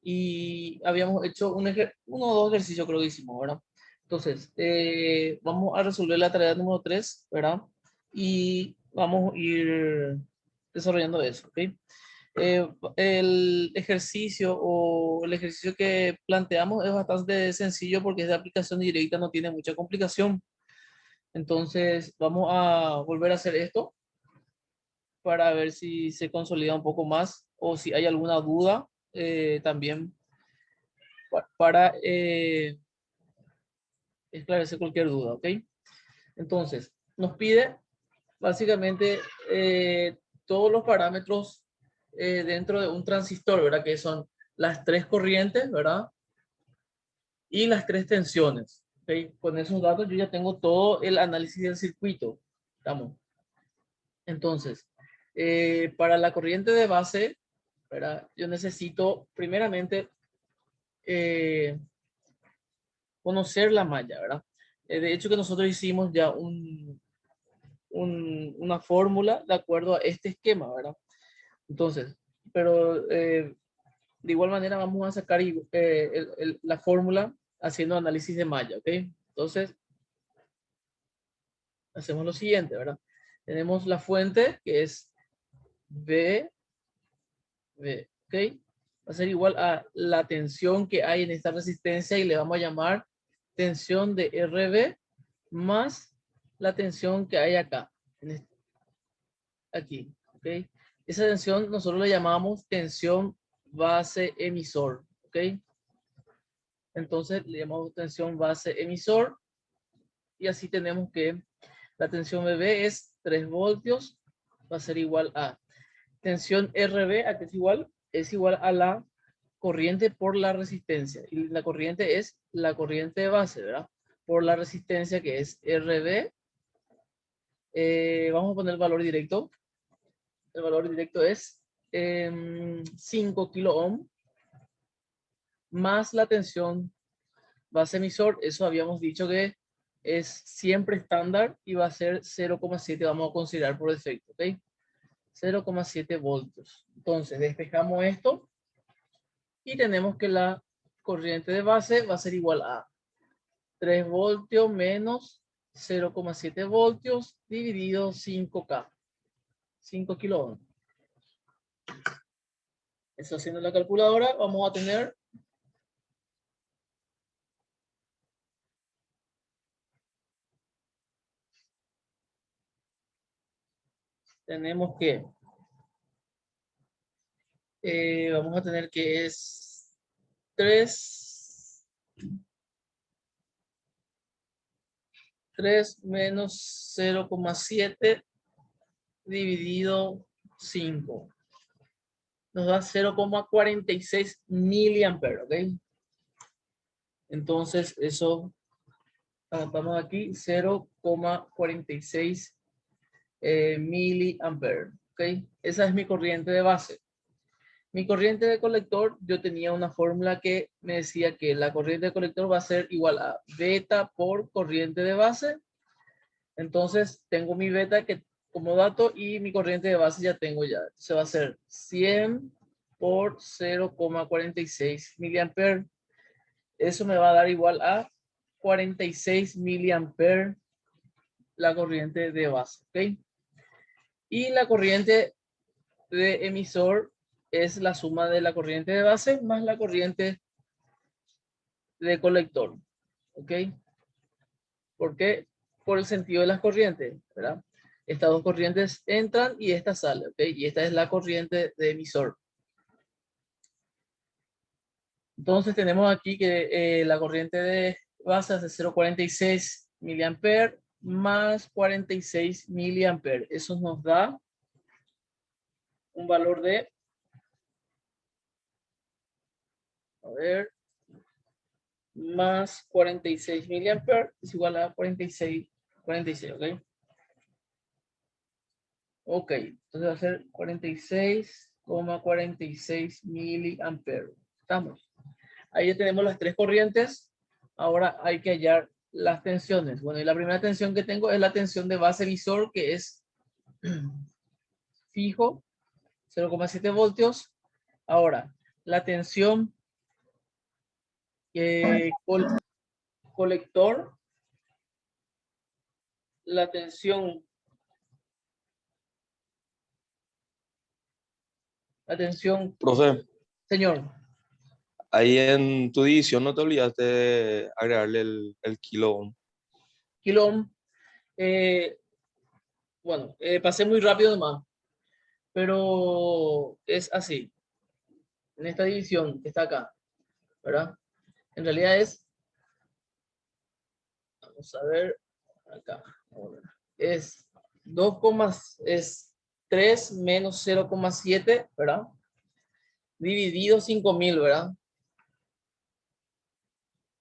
y habíamos hecho uno o dos ejercicios, creo que hicimos, ¿verdad? Entonces, vamos a resolver la tarea número 3, ¿verdad? Y vamos a ir desarrollando eso, ¿ok? El ejercicio o el ejercicio que planteamos es bastante sencillo porque es de aplicación directa, no tiene mucha complicación. Entonces, vamos a volver a hacer esto para ver si se consolida un poco más o si hay alguna duda también para esclarecer cualquier duda, ¿ok? Entonces, nos pide básicamente todos los parámetros dentro de un transistor, ¿verdad? Que son las tres corrientes, ¿verdad? Y las tres tensiones, ¿ok? Con esos datos yo ya tengo todo el análisis del circuito, ¿estamos? Entonces, para la corriente de base, ¿verdad? Yo necesito primeramente eh, conocer la malla, ¿verdad? De hecho que nosotros hicimos ya una fórmula de acuerdo a este esquema, ¿verdad? Entonces, pero de igual manera vamos a sacar la fórmula haciendo análisis de malla, ¿ok? Entonces, hacemos lo siguiente, ¿verdad? Tenemos la fuente que es V, ¿ok? Va a ser igual a la tensión que hay en esta resistencia y le vamos a llamar tensión de RB más la tensión que hay acá, aquí, ¿ok? Esa tensión nosotros le llamamos tensión base emisor, ¿ok? Entonces le llamamos tensión base emisor y así tenemos que la tensión BB es 3 voltios, va a ser igual a tensión RB, ¿a qué es igual? Es igual a la corriente por la resistencia. Y la corriente es la corriente de base, ¿verdad? Por la resistencia que es RB. Vamos a poner el valor directo. El valor directo es 5 kilo ohm más la tensión base emisor. Eso habíamos dicho que es siempre estándar y va a ser 0,7. Vamos a considerar por defecto, ¿ok? 0,7 voltios. Entonces, despejamos esto y tenemos que la corriente de base va a ser igual a 3 voltios menos 0,7 voltios dividido 5K, 5 kilo ohm. Eso haciendo la calculadora, vamos a tener tenemos que vamos a tener que es 3 menos 0,7 dividido 5. Nos da 0,46 miliamperes, ¿ok? Entonces, eso anotamos aquí, 0,46 miliamperes, ¿ok? Esa es mi corriente de base. Mi corriente de colector, yo tenía una fórmula que me decía que la corriente de colector va a ser igual a beta por corriente de base. Entonces, tengo mi beta que como dato y mi corriente de base ya tengo ya. Se va a ser 100 por 0,46 miliamperes. Eso me va a dar igual a 46 miliamperes la corriente de base, ¿ok? Y la corriente de emisor es la suma de la corriente de base más la corriente de colector, ¿ok? ¿Por qué? Por el sentido de las corrientes, ¿verdad? Estas dos corrientes entran y esta sale, ¿ok? Y esta es la corriente de emisor. Entonces tenemos aquí que la corriente de base es de 0,46 miliamperes más 46 miliamperes. Eso nos da un valor de, a ver, más 46 miliamperes es igual a 46, ¿ok? Ok, entonces va a ser 46,46 miliamperes. ¿Estamos? Ahí ya tenemos las tres corrientes. Ahora hay que hallar las tensiones. Bueno, y la primera tensión que tengo es la tensión de base emisor, que es fijo, 0,7 voltios. Ahora, la tensión Colector, la tensión. Atención, Profe, señor. ahí en tu división no te olvidaste de agregarle el kilo ohm. Kilo ohm. Bueno, pasé muy rápido nomás, pero es así. En esta división que está acá, ¿verdad? En realidad vamos a ver, acá. Es 2, es 3 menos 0,7, ¿verdad? Dividido 5000, ¿verdad?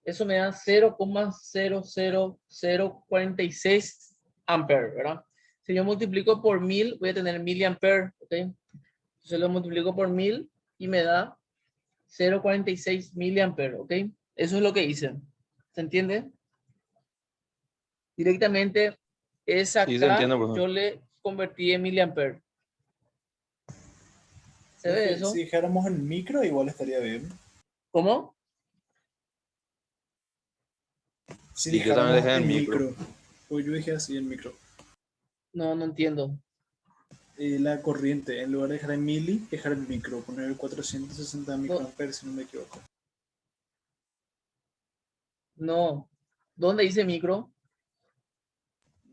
Eso me da 0,00046 amperes, ¿verdad? Si yo multiplico por 1000, voy a tener miliamperes, ¿ok? Entonces lo multiplico por 1000 y me da 0,46 miliamperes, ¿ok? Eso es lo que hice. ¿Se entiende? Directamente es Sí, se acá, entiende, profe. yo le convertí en miliamperes. ¿Se ve Profe, eso? si dejáramos en micro, igual estaría bien. ¿Cómo? Si Y yo también dejáramos dejé en en micro. micro, pues yo dije así en micro. No, no entiendo. La corriente, en lugar de dejar en mili, dejar en micro, poner 460 No, microamperes, si no me equivoco. no. ¿Dónde dice micro?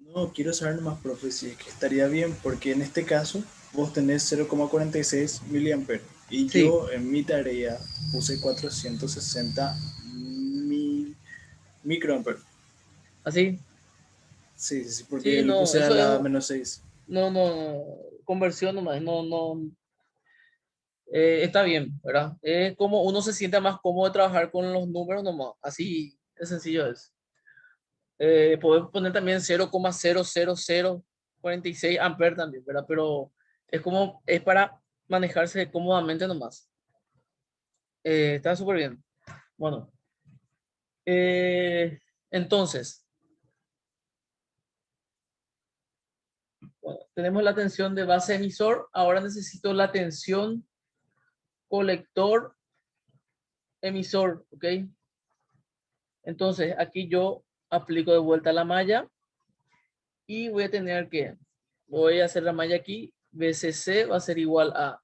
No, quiero saber más, profe, si es que estaría bien, porque en este caso vos tenés 0,46 miliamperes y Sí, yo en mi tarea puse 460 microamperes. así. Sí, sí, sí, porque Sí, le no, puse a eso la es, menos 6. no, no, conversión nomás, no, no, está bien, ¿verdad? Es como uno se sienta más cómodo de trabajar con los números nomás, así de sencillo es. Podés poner también 0,00046 amperes también, ¿verdad? Pero es para manejarse cómodamente nomás. Está súper bien. Bueno, entonces, bueno, tenemos la tensión de base emisor, ahora necesito la tensión colector emisor, ¿ok? Entonces, aquí yo aplico de vuelta la malla y voy a tener que, voy a hacer la malla aquí, BCC va a ser igual a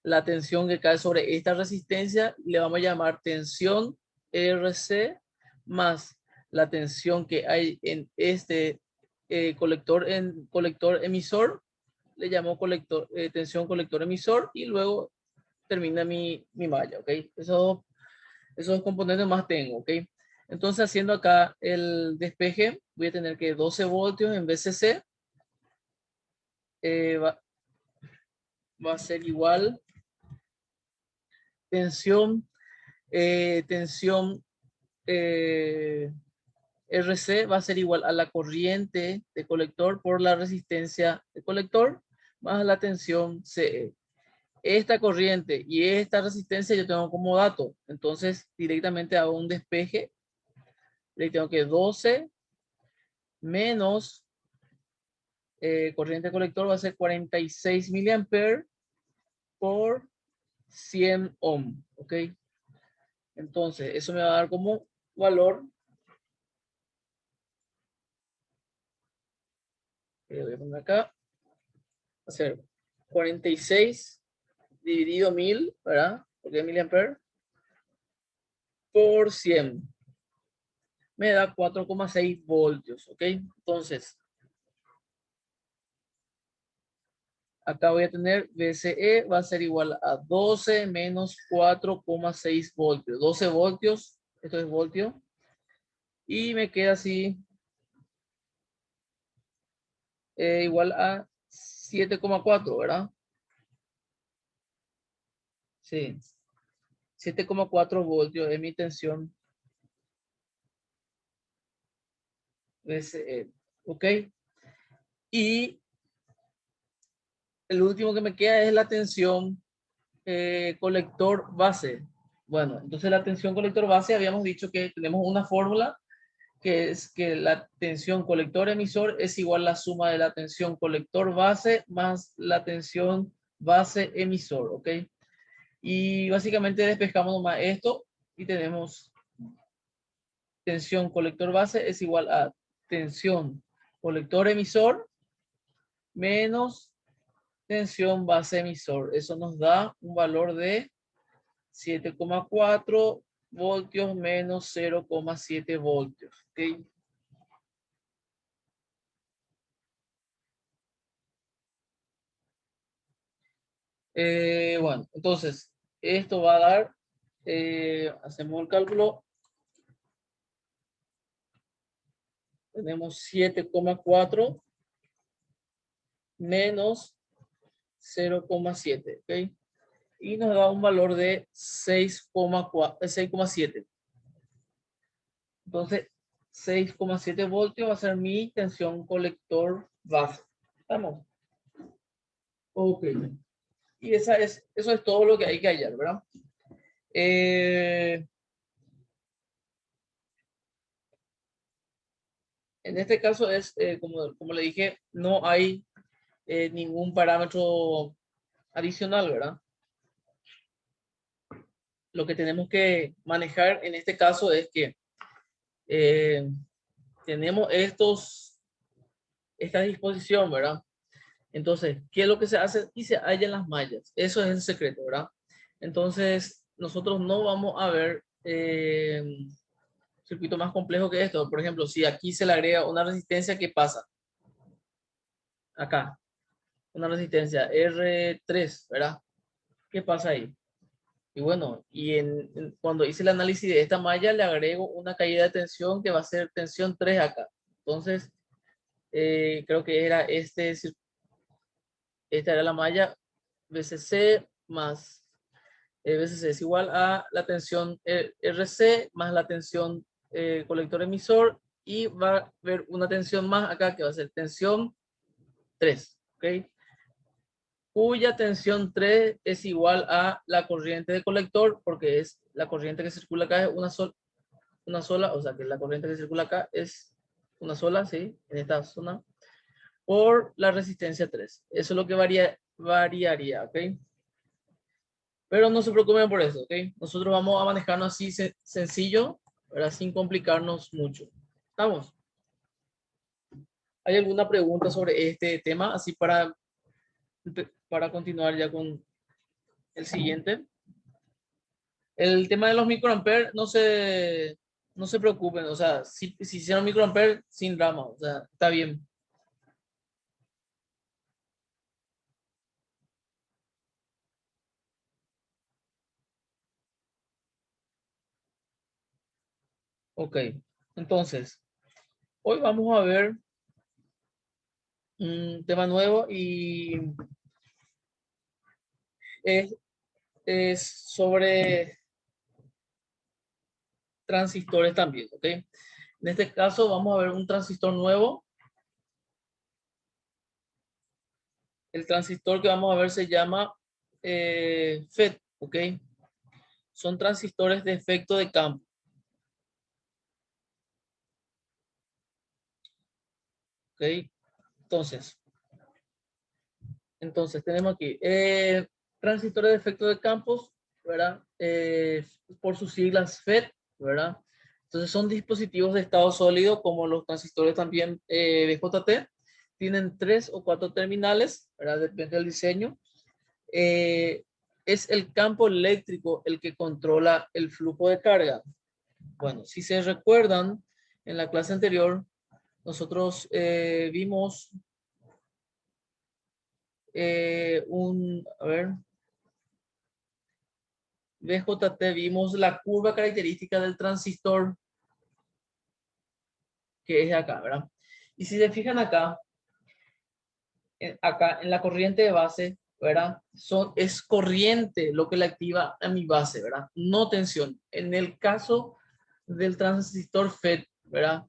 la tensión que cae sobre esta resistencia, le vamos a llamar tensión RC más la tensión que hay en este colector emisor, le llamo tensión colector emisor y luego termina mi malla, ¿ok? Esos dos componentes más tengo, ¿ok? Entonces, haciendo acá el despeje, voy a tener que 12 voltios en VCC va a ser igual tensión, tensión RC va a ser igual a la corriente de colector por la resistencia de colector más la tensión CE. Esta corriente y esta resistencia yo tengo como dato, entonces directamente hago un despeje, le tengo que 12 menos corriente colector va a ser 46 miliamperes por 100 ohm, ¿ok? Entonces, eso me va a dar como valor, voy a poner acá, va a ser 46 dividido 1000, ¿verdad? Porque es miliamperes, por 100. Me da 4,6 voltios, ¿ok? Entonces, acá voy a tener VCE va a ser igual a 12 menos 4,6 voltios. 12 voltios, esto es voltio. Y me queda así igual a 7,4, ¿verdad? Sí, 7,4 voltios es mi tensión VCE, ¿ok? Y el último que me queda es la tensión colector base. Bueno, entonces la tensión colector base habíamos dicho que tenemos una fórmula que es que la tensión colector emisor es igual a la suma de la tensión colector base más la tensión base emisor, ¿ok? Y básicamente despejamos nomás esto y tenemos tensión colector base es igual a tensión colector emisor menos tensión base emisor. Eso nos da un valor de 7,4 voltios menos 0,7 voltios. ¿Okay? Bueno, entonces, esto va a dar, hacemos el cálculo, tenemos 7,4 menos 0,7, ¿ok? Y nos da un valor de 6,7. Entonces, 6,7 voltios va a ser mi tensión colector base. ¿Estamos? Ok. Y eso es todo lo que hay que hallar, ¿verdad? En este caso es, como le dije, no hay ningún parámetro adicional, ¿verdad? Lo que tenemos que manejar en este caso es que tenemos esta disposición, ¿verdad? Entonces, ¿qué es lo que se hace? Y se hallan las mallas. Eso es el secreto, ¿verdad? Entonces, nosotros no vamos a ver circuito más complejo que esto. Por ejemplo, si aquí se le agrega una resistencia, ¿qué pasa? Acá, una resistencia R3, ¿verdad? ¿Qué pasa ahí? Y bueno, cuando hice el análisis de esta malla, le agrego una caída de tensión que va a ser tensión 3 acá. Entonces, creo que era esta era la malla VCC más VCC es igual a la tensión RC más la tensión colector emisor y va a haber una tensión más acá que va a ser tensión 3, ¿ok? Cuya tensión 3 es igual a la corriente de colector porque es la corriente que circula acá es una sola, o sea que la corriente que circula acá es una sola, ¿sí? En esta zona, por la resistencia 3. Eso es lo que variaría, ¿ok? Pero no se preocupen por eso, ¿ok? Nosotros vamos a manejarnos así sencillo, ¿verdad? Sin complicarnos mucho. ¿Estamos? ¿Hay alguna pregunta sobre este tema? Así para continuar ya con el siguiente. El tema de los microamperes, no se preocupen, o sea, si hicieron microamperes, sin drama, o sea, está bien. Ok, entonces, hoy vamos a ver un tema nuevo y es, es sobre transistores también, ¿ok? En este caso vamos a ver un transistor nuevo. El transistor que vamos a ver se llama FET, ¿ok? Son transistores de efecto de campo. ¿Ok? Entonces tenemos aquí transistores de efecto de campos, ¿verdad? Por sus siglas FET, ¿verdad? Entonces son dispositivos de estado sólido como los transistores también BJT. Tienen 3 o 4 terminales, ¿verdad? Depende del diseño. Es el campo eléctrico el que controla el flujo de carga. Bueno, si se recuerdan, en la clase anterior nosotros vimos a ver, BJT, vimos la curva característica del transistor que es acá, ¿verdad? Y si se fijan acá, acá en la corriente de base, ¿verdad? Es corriente lo que le activa a mi base, ¿verdad? No tensión. En el caso del transistor FET, ¿verdad?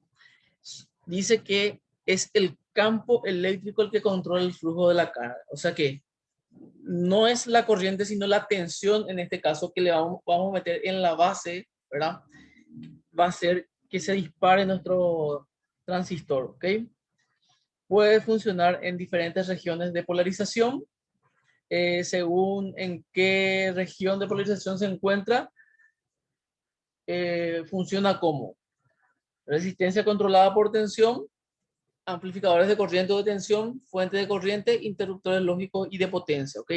Dice que es el campo eléctrico el que controla el flujo de la carga. O sea que no es la corriente, sino la tensión en este caso que le vamos a meter en la base, ¿verdad? Va a hacer que se dispare nuestro transistor, ¿ok? Puede funcionar en diferentes regiones de polarización. Según en qué región de polarización se encuentra, funciona como Resistencia controlada por tensión, amplificadores de corriente o de tensión, fuente de corriente, interruptores lógicos y de potencia, ¿ok?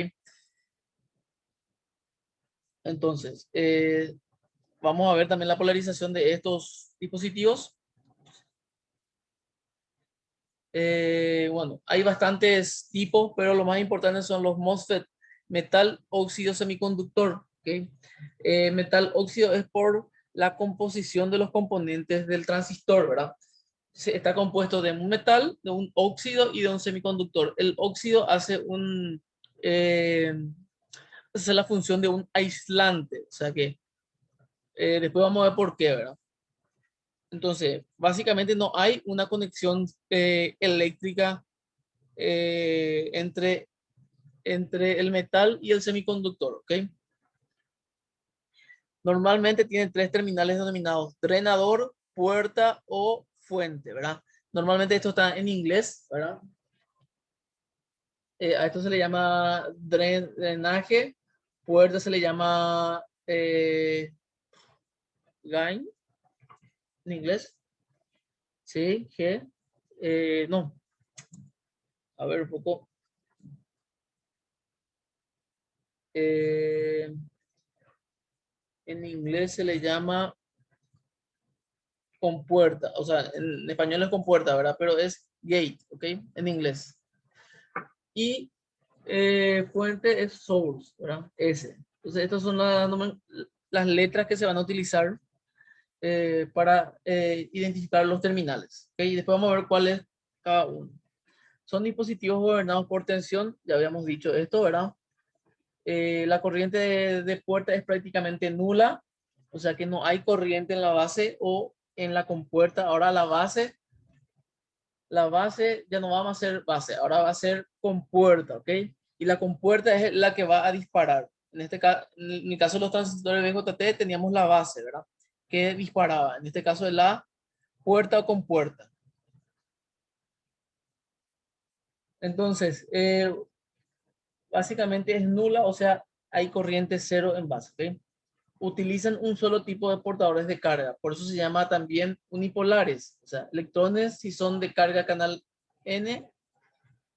Entonces, vamos a ver también la polarización de estos dispositivos. Bueno, hay bastantes tipos, pero lo más importante son los MOSFET, metal óxido semiconductor, ¿ok? Metal óxido es por la composición de los componentes del transistor, ¿verdad? Está compuesto de un metal, de un óxido y de un semiconductor. El óxido hace hace la función de un aislante, o sea que después vamos a ver por qué, ¿verdad? Entonces, básicamente no hay una conexión eléctrica entre el metal y el semiconductor, ¿ok? Normalmente tiene tres terminales denominados drenador, puerta o fuente, ¿verdad? Normalmente esto está en inglés, ¿verdad? A esto se le llama drenaje, puerta se le llama line en inglés. Sí, G. No. A ver un poco. En inglés se le llama compuerta, o sea, en español es compuerta, ¿verdad? Pero es gate, ¿ok? En inglés. Y fuente es source, ¿verdad? S. Entonces, estas son las letras que se van a utilizar para identificar los terminales, ¿ok? Y después vamos a ver cuál es cada uno. Son dispositivos gobernados por tensión, ya habíamos dicho esto, ¿verdad? La corriente de puerta es prácticamente nula, o sea que no hay corriente en la base o en la compuerta. Ahora la base ya no vamos a ser base, ahora va a ser compuerta, ¿ok? Y la compuerta es la que va a disparar. En este caso, en mi caso los transistores BJT teníamos la base, ¿verdad? Que disparaba. En este caso es la puerta o compuerta. Entonces, básicamente es nula, o sea, hay corriente cero en base, ¿ok? Utilizan un solo tipo de portadores de carga, por eso se llama también unipolares, o sea, electrones si son de carga canal N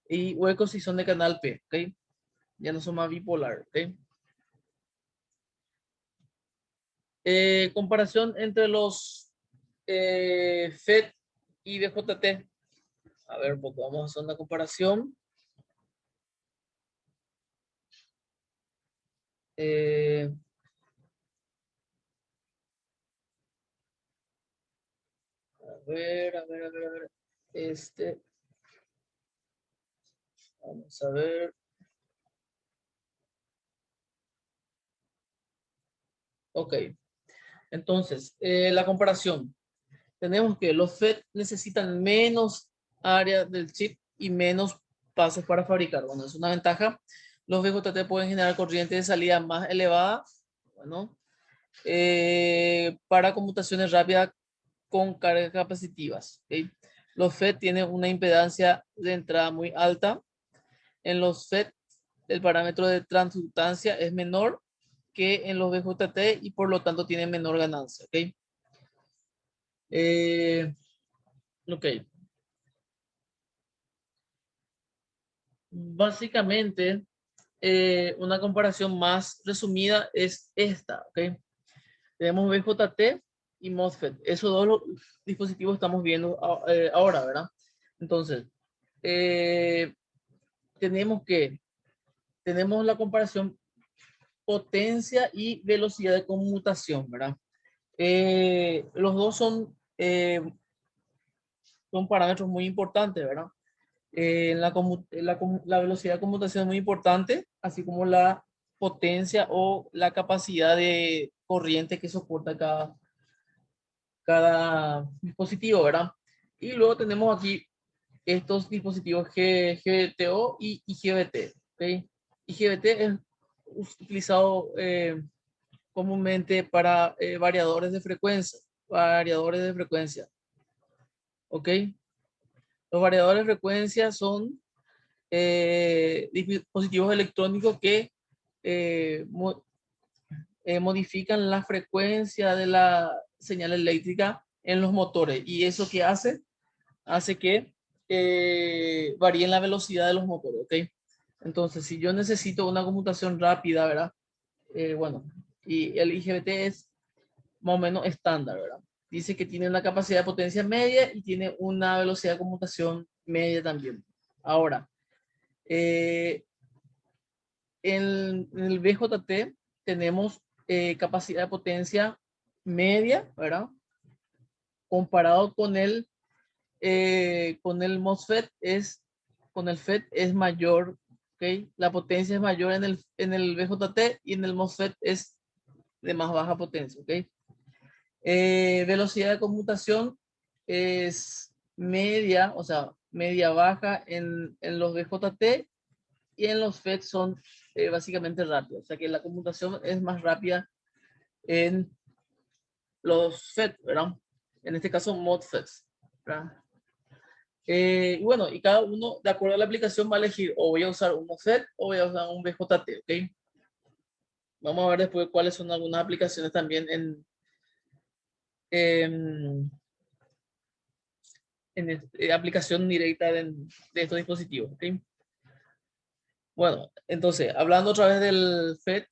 y huecos si son de canal P, ¿ok? Ya no son más bipolar, ¿ok? Comparación entre los FET y BJT. A ver, un poco, vamos a hacer una comparación. Eh, a ver, a ver, a ver, a ver. Vamos a ver. Ok, entonces, la comparación. Tenemos que los FET necesitan menos área del chip y menos pasos para fabricar. Bueno, es una ventaja. Los BJT pueden generar corriente de salida más elevada, bueno, para conmutaciones rápidas con cargas capacitivas. ¿Okay? Los FET tienen una impedancia de entrada muy alta. En los FET, el parámetro de transductancia es menor que en los BJT y por lo tanto tienen menor ganancia. ¿Okay? Ok. Básicamente, una comparación más resumida es esta, ¿ok? Tenemos BJT y MOSFET. Esos dos dispositivos estamos viendo ahora, ¿verdad? Entonces, eh, tenemos la comparación potencia y velocidad de conmutación, ¿verdad? Los dos son parámetros muy importantes, ¿verdad? La velocidad de conmutación es muy importante, así como la potencia o la capacidad de corriente que soporta cada dispositivo, ¿verdad? Y luego tenemos aquí estos dispositivos GTO y IGBT, ¿ok? IGBT es utilizado comúnmente para variadores de frecuencia, ¿ok? Los variadores de frecuencia son dispositivos electrónicos que eh, mo- modifican la frecuencia de la señal eléctrica en los motores. ¿Y eso qué hace? Hace que varíen la velocidad de los motores, ¿ok? Entonces, si yo necesito una computación rápida, ¿verdad? Bueno, y el IGBT es más o menos estándar, ¿verdad? Dice que tiene una capacidad de potencia media y tiene una velocidad de computación media también. Ahora, en el BJT tenemos capacidad de potencia media, ¿verdad? Comparado con el MOSFET con el FET es mayor, ¿ok? La potencia es mayor en el BJT y en el MOSFET es de más baja potencia, ¿ok? Velocidad de conmutación es media, o sea, media baja en los BJT y en los FET son básicamente rápidos, o sea que la conmutación es más rápida en los FET, ¿verdad? En este caso, MOSFETs, ¿verdad? Y bueno, y cada uno, de acuerdo a la aplicación, va a elegir o voy a usar un MOSFET o voy a usar un BJT, ¿ok? Vamos a ver después cuáles son algunas aplicaciones también en, aplicación directa de estos dispositivos, ¿ok? Bueno, entonces, hablando otra vez del FET,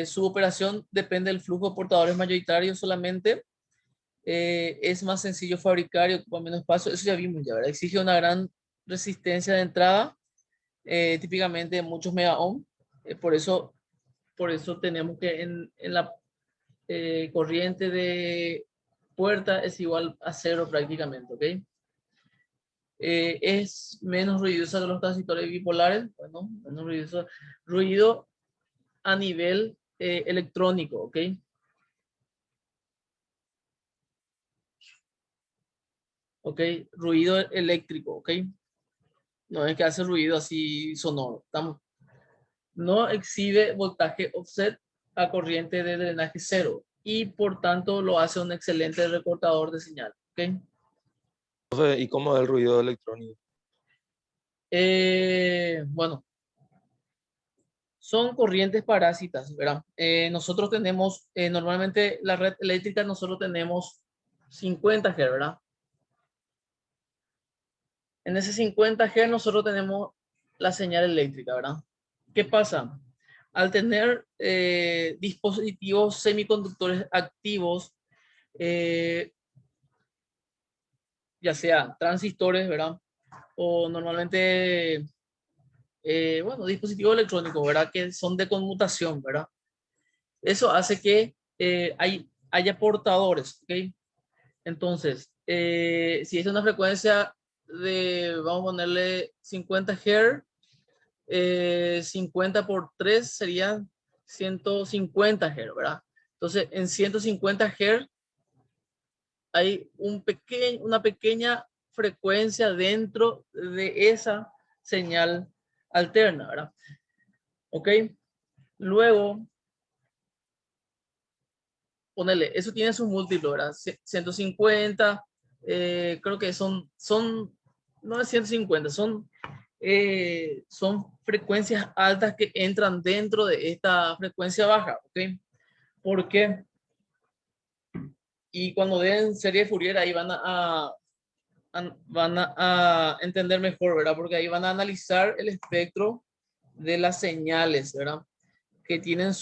su operación depende del flujo de portadores mayoritarios solamente. Es más sencillo fabricar y ocupa menos espacio. Eso ya vimos ya, ¿verdad? Exige una gran resistencia de entrada, típicamente muchos mega ohm. Por eso tenemos que en la corriente de puerta es igual a cero prácticamente, ¿ok? Es menos ruidosa que los transistores bipolares, bueno, menos ruidoso, ruido a nivel electrónico, ¿ok? ¿Ok? Ruido eléctrico, ¿ok? No es que hace ruido así sonoro. No exhibe voltaje offset a corriente de drenaje cero y por tanto lo hace un excelente recortador de señal, ¿ok? Profe, ¿y cómo es el ruido electrónico? Bueno, son corrientes parásitas, ¿verdad? Nosotros tenemos, normalmente la red eléctrica, nosotros tenemos 50 Hz, ¿verdad? En ese 50 Hz nosotros tenemos la señal eléctrica, ¿verdad? ¿Qué pasa? Al tener dispositivos semiconductores activos, eh, ya sea transistores, ¿verdad? O normalmente, bueno, dispositivos electrónicos, ¿verdad? Que son de conmutación, ¿verdad? Eso hace que haya portadores, ¿ok? Entonces, si es una frecuencia de, vamos a ponerle 50 Hz, 50 por 3 serían 150 Hz, ¿verdad? Entonces, en 150 Hz hay una pequeña frecuencia dentro de esa señal alterna, ¿verdad? ¿Ok? Luego, ponele, eso tiene su múltiplo, ¿verdad? 150, creo que no es 150, son frecuencias altas que entran dentro de esta frecuencia baja, ¿ok? ¿Por qué? Y cuando den serie Fourier ahí van a entender mejor, ¿verdad? Porque ahí van a analizar el espectro de las señales, ¿verdad? Que tienen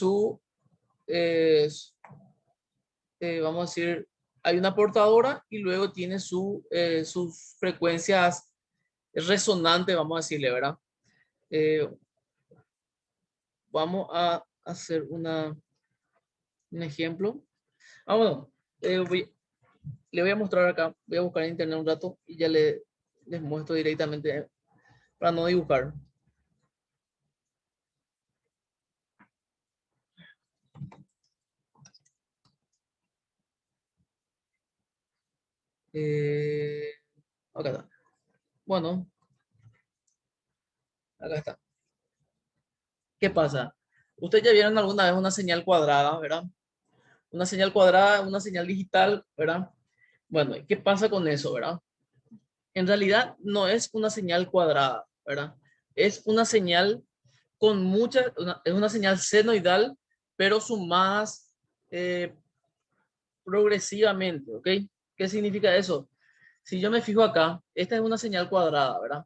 eh, vamos a decir, hay una portadora y luego tiene sus frecuencias resonantes, vamos a decirle, ¿verdad? Eh, Vamos a hacer un ejemplo. Bueno, eh, voy- le voy a mostrar acá, voy a buscar en internet un rato y ya les muestro directamente para no dibujar. Eh, Acá está. Bueno, acá está. ¿Qué pasa? Ustedes ya vieron alguna vez una señal cuadrada, ¿verdad? Una señal cuadrada, una señal digital, ¿verdad? Bueno, ¿qué pasa con eso, verdad? En realidad no es una señal cuadrada, ¿verdad? Es una señal es una señal senoidal, pero sumadas progresivamente, ¿ok? ¿Qué significa eso? Si yo me fijo acá, esta es una señal cuadrada, ¿verdad?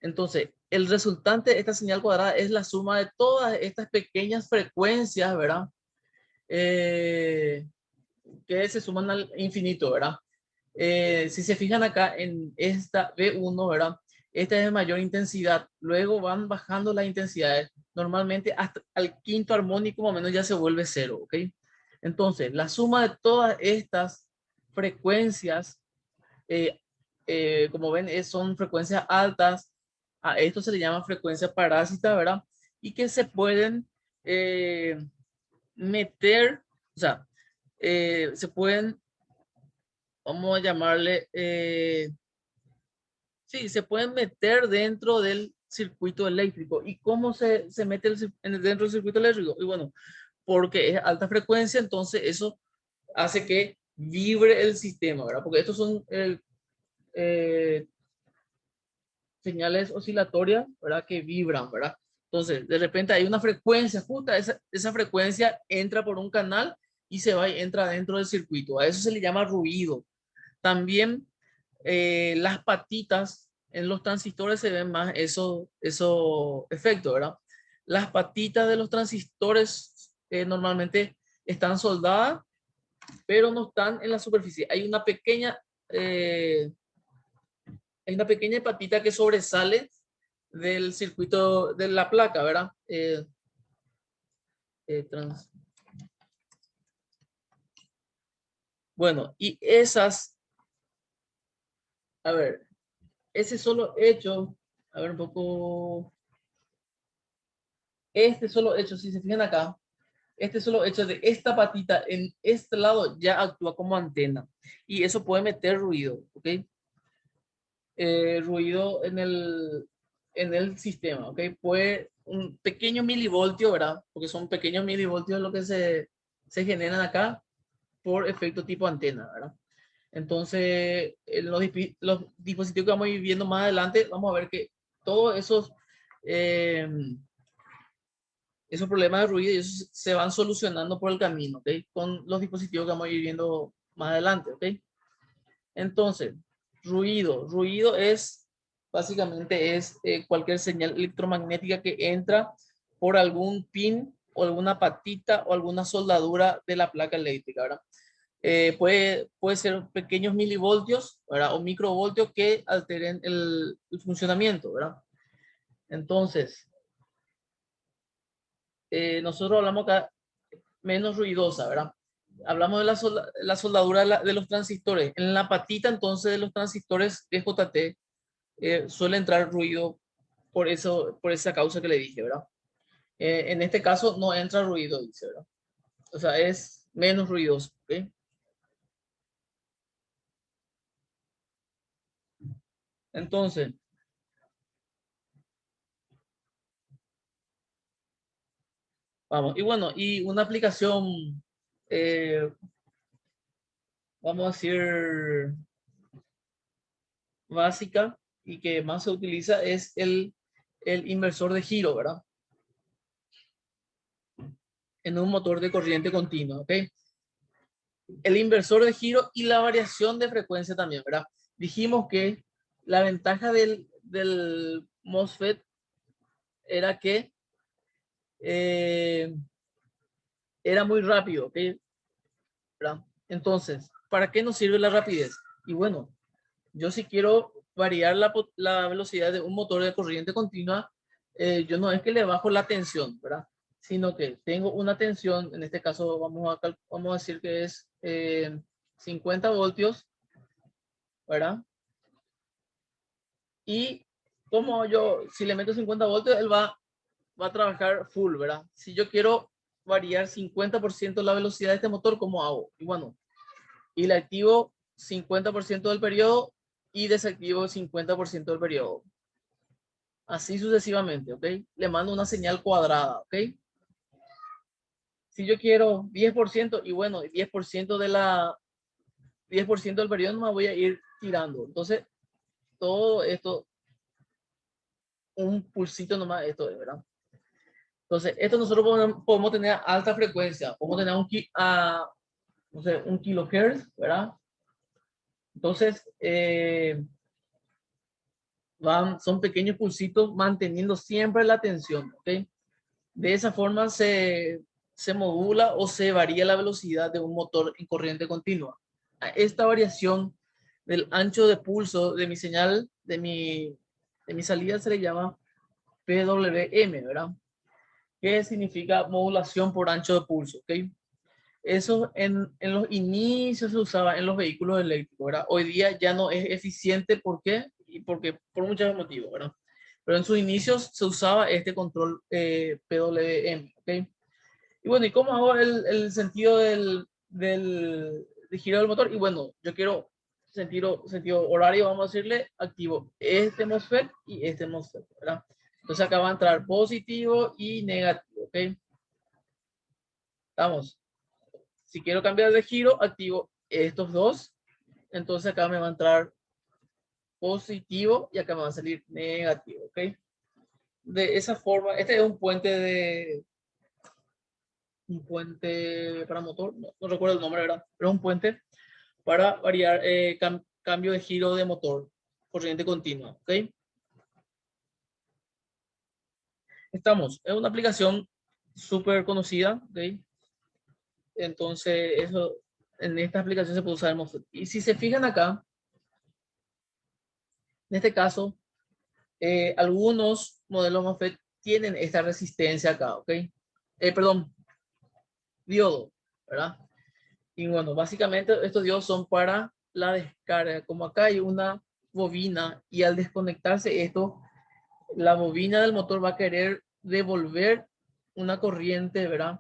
Entonces, el resultante de esta señal cuadrada es la suma de todas estas pequeñas frecuencias, ¿verdad? Que se suman al infinito, ¿verdad? Si se fijan acá en esta B1, ¿verdad? Esta es de mayor intensidad. Luego van bajando las intensidades. Normalmente hasta al quinto armónico más o menos ya se vuelve cero, ¿ok? Entonces, la suma de todas estas frecuencias, como ven, son frecuencias altas. A esto se le llama frecuencia parásita, ¿verdad? Y que se pueden meter, o sea, se pueden, vamos a llamarle, sí, se pueden meter dentro del circuito eléctrico. ¿Y cómo se mete dentro del circuito eléctrico? Y bueno, porque es alta frecuencia, entonces eso hace que vibre el sistema, ¿verdad? Porque estos son eh, señales oscilatorias, ¿verdad? Que vibran, ¿verdad? Entonces, de repente hay una frecuencia justa, esa frecuencia entra por un canal y se va y entra dentro del circuito. A eso se le llama ruido. También las patitas en los transistores se ven más esos efectos, ¿verdad? Las patitas de los transistores normalmente están soldadas, pero no están en la superficie. Hay una pequeña patita que sobresale del circuito de la placa, ¿verdad? Bueno, y esas, a ver, ese solo hecho, a ver un poco, este solo hecho, si se fijan acá, este solo hecho de esta patita en este lado ya actúa como antena y eso puede meter ruido, ¿ok? Ruido en el sistema, ¿ok? Puede un pequeño milivoltio, ¿verdad? Porque son pequeños milivoltios lo que se generan acá por efecto tipo antena, ¿verdad? Entonces, en los dispositivos que vamos a ir viendo más adelante, vamos a ver que todos eh, esos problemas de ruido y eso se van solucionando por el camino, ¿ok? Con los dispositivos que vamos a ir viendo más adelante, ¿ok? Entonces, ruido es, básicamente es cualquier señal electromagnética que entra por algún pin o alguna patita o alguna soldadura de la placa eléctrica, ¿verdad? Puede ser pequeños milivoltios, ¿verdad? O microvoltios que alteren el funcionamiento, ¿verdad? Entonces, nosotros hablamos acá menos ruidosa, ¿verdad? Hablamos de la soldadura de los transistores. En la patita entonces de los transistores DJT suele entrar ruido por eso, por esa causa que le dije, ¿verdad? En este caso no entra ruido, dice, ¿verdad? O sea, es menos ruidoso, ¿ok? Entonces, vamos, y bueno, y una aplicación, vamos a decir, básica y que más se utiliza es el inversor de giro, ¿verdad? En un motor de corriente continua, ¿ok? El inversor de giro y la variación de frecuencia también, ¿verdad? Dijimos que la ventaja del MOSFET era que eh, era muy rápido, ¿ok? ¿Verdad? Entonces, ¿para qué nos sirve la rapidez? Y bueno, yo si quiero variar la velocidad de un motor de corriente continua, yo no es que le bajo la tensión, ¿verdad? Sino que tengo una tensión, en este caso vamos a decir que es 50 voltios, ¿verdad? Y como yo, si le meto 50 voltios, él va a trabajar full, ¿verdad? Si yo quiero variar 50% la velocidad de este motor, ¿cómo hago? Y bueno, y le activo 50% del periodo y desactivo 50% del periodo. Así sucesivamente, ¿ok? Le mando una señal cuadrada, ¿ok? Si yo quiero 10%, y bueno, 10% 10% del periodo no me voy a ir tirando. Entonces, todo esto, un pulsito nomás, esto es, ¿verdad? Entonces, esto nosotros podemos tener alta frecuencia, podemos tener no sé, un kilohertz, ¿verdad? Entonces, son pequeños pulsitos manteniendo siempre la tensión, ¿ok? De esa forma se modula o se varía la velocidad de un motor en corriente continua. A esta variación del ancho de pulso de mi señal, de mi salida, se le llama PWM, ¿verdad? Que significa modulación por ancho de pulso, ¿ok? Eso en los inicios se usaba en los vehículos eléctricos, ¿verdad? Hoy día ya no es eficiente, ¿por qué? Y porque por muchos motivos, ¿verdad? Pero en sus inicios se usaba este control PWM, ¿ok? Y bueno, ¿y cómo hago el sentido del giro del motor? Y bueno, yo quiero sentido horario, vamos a decirle, activo este MOSFET y este MOSFET, ¿verdad? Entonces acá va a entrar positivo y negativo, ¿ok? Vamos. Si quiero cambiar de giro, activo estos dos. Entonces acá me va a entrar positivo y acá me va a salir negativo, ¿ok? De esa forma, este es un puente para motor, no recuerdo el nombre, ¿verdad? Pero es un puente para variar cambio de giro de motor, corriente continua, ¿ok? Es una aplicación súper conocida, ¿ok? Entonces, en esta aplicación se puede usar el MOSFET. Y si se fijan acá, en este caso, algunos modelos MOSFET tienen esta resistencia acá, ¿ok? Perdón, diodo, ¿verdad? Y bueno, básicamente estos diodos son para la descarga. Como acá hay una bobina y al desconectarse esto, la bobina del motor va a querer devolver una corriente, ¿verdad?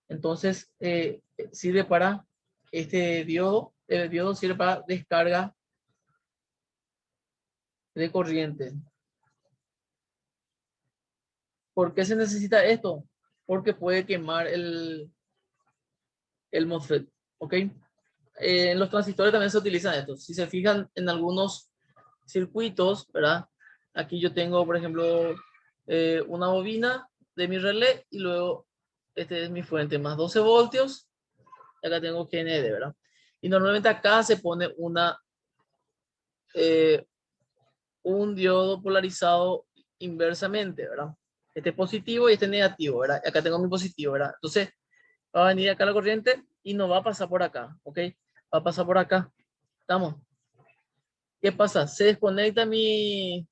Entonces, sirve para este diodo. El diodo sirve para descarga de corriente. ¿Por qué se necesita esto? Porque puede quemar el MOSFET, ¿ok? En los transistores también se utilizan estos. Si se fijan en algunos circuitos, ¿verdad? Aquí yo tengo, por ejemplo, una bobina de mi relé y luego este es mi fuente, más 12 voltios. Y acá tengo GND, ¿verdad? Y normalmente acá se pone un diodo polarizado inversamente, ¿verdad? Este es positivo y este es negativo, ¿verdad? Acá tengo mi positivo, ¿verdad? Entonces, va a venir acá la corriente y no va a pasar por acá, ¿ok? Va a pasar por acá. ¿Estamos? ¿Qué pasa? Se desconecta mi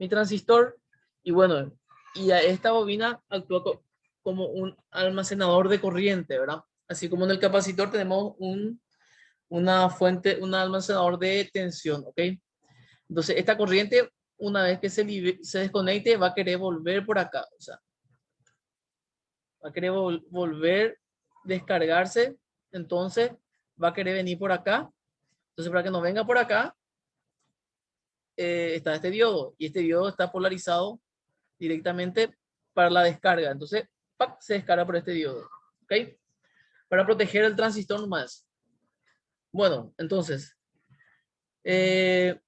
transistor y bueno, y a esta bobina actúa como un almacenador de corriente, ¿verdad? Así como en el capacitor tenemos una fuente, un almacenador de tensión, ¿ok? Entonces, esta corriente, una vez que se desconecte, va a querer volver por acá, o sea, va a querer volver, descargarse, entonces va a querer venir por acá. Entonces, para que no venga por acá, está este diodo, y este diodo está polarizado directamente para la descarga. Entonces, ¡pac!, se descarga por este diodo, ¿ok? Para proteger el transistor más. Bueno, entonces, esta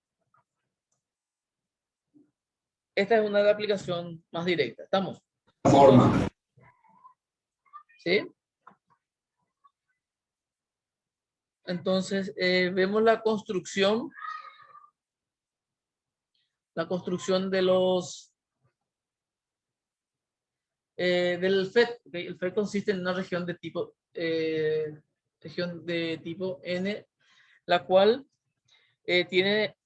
es una aplicación más directa. ¿Estamos? Forma. ¿Sí? Entonces, vemos la construcción de los del FET. ¿Okay? El FET consiste en una región de tipo N, la cual tiene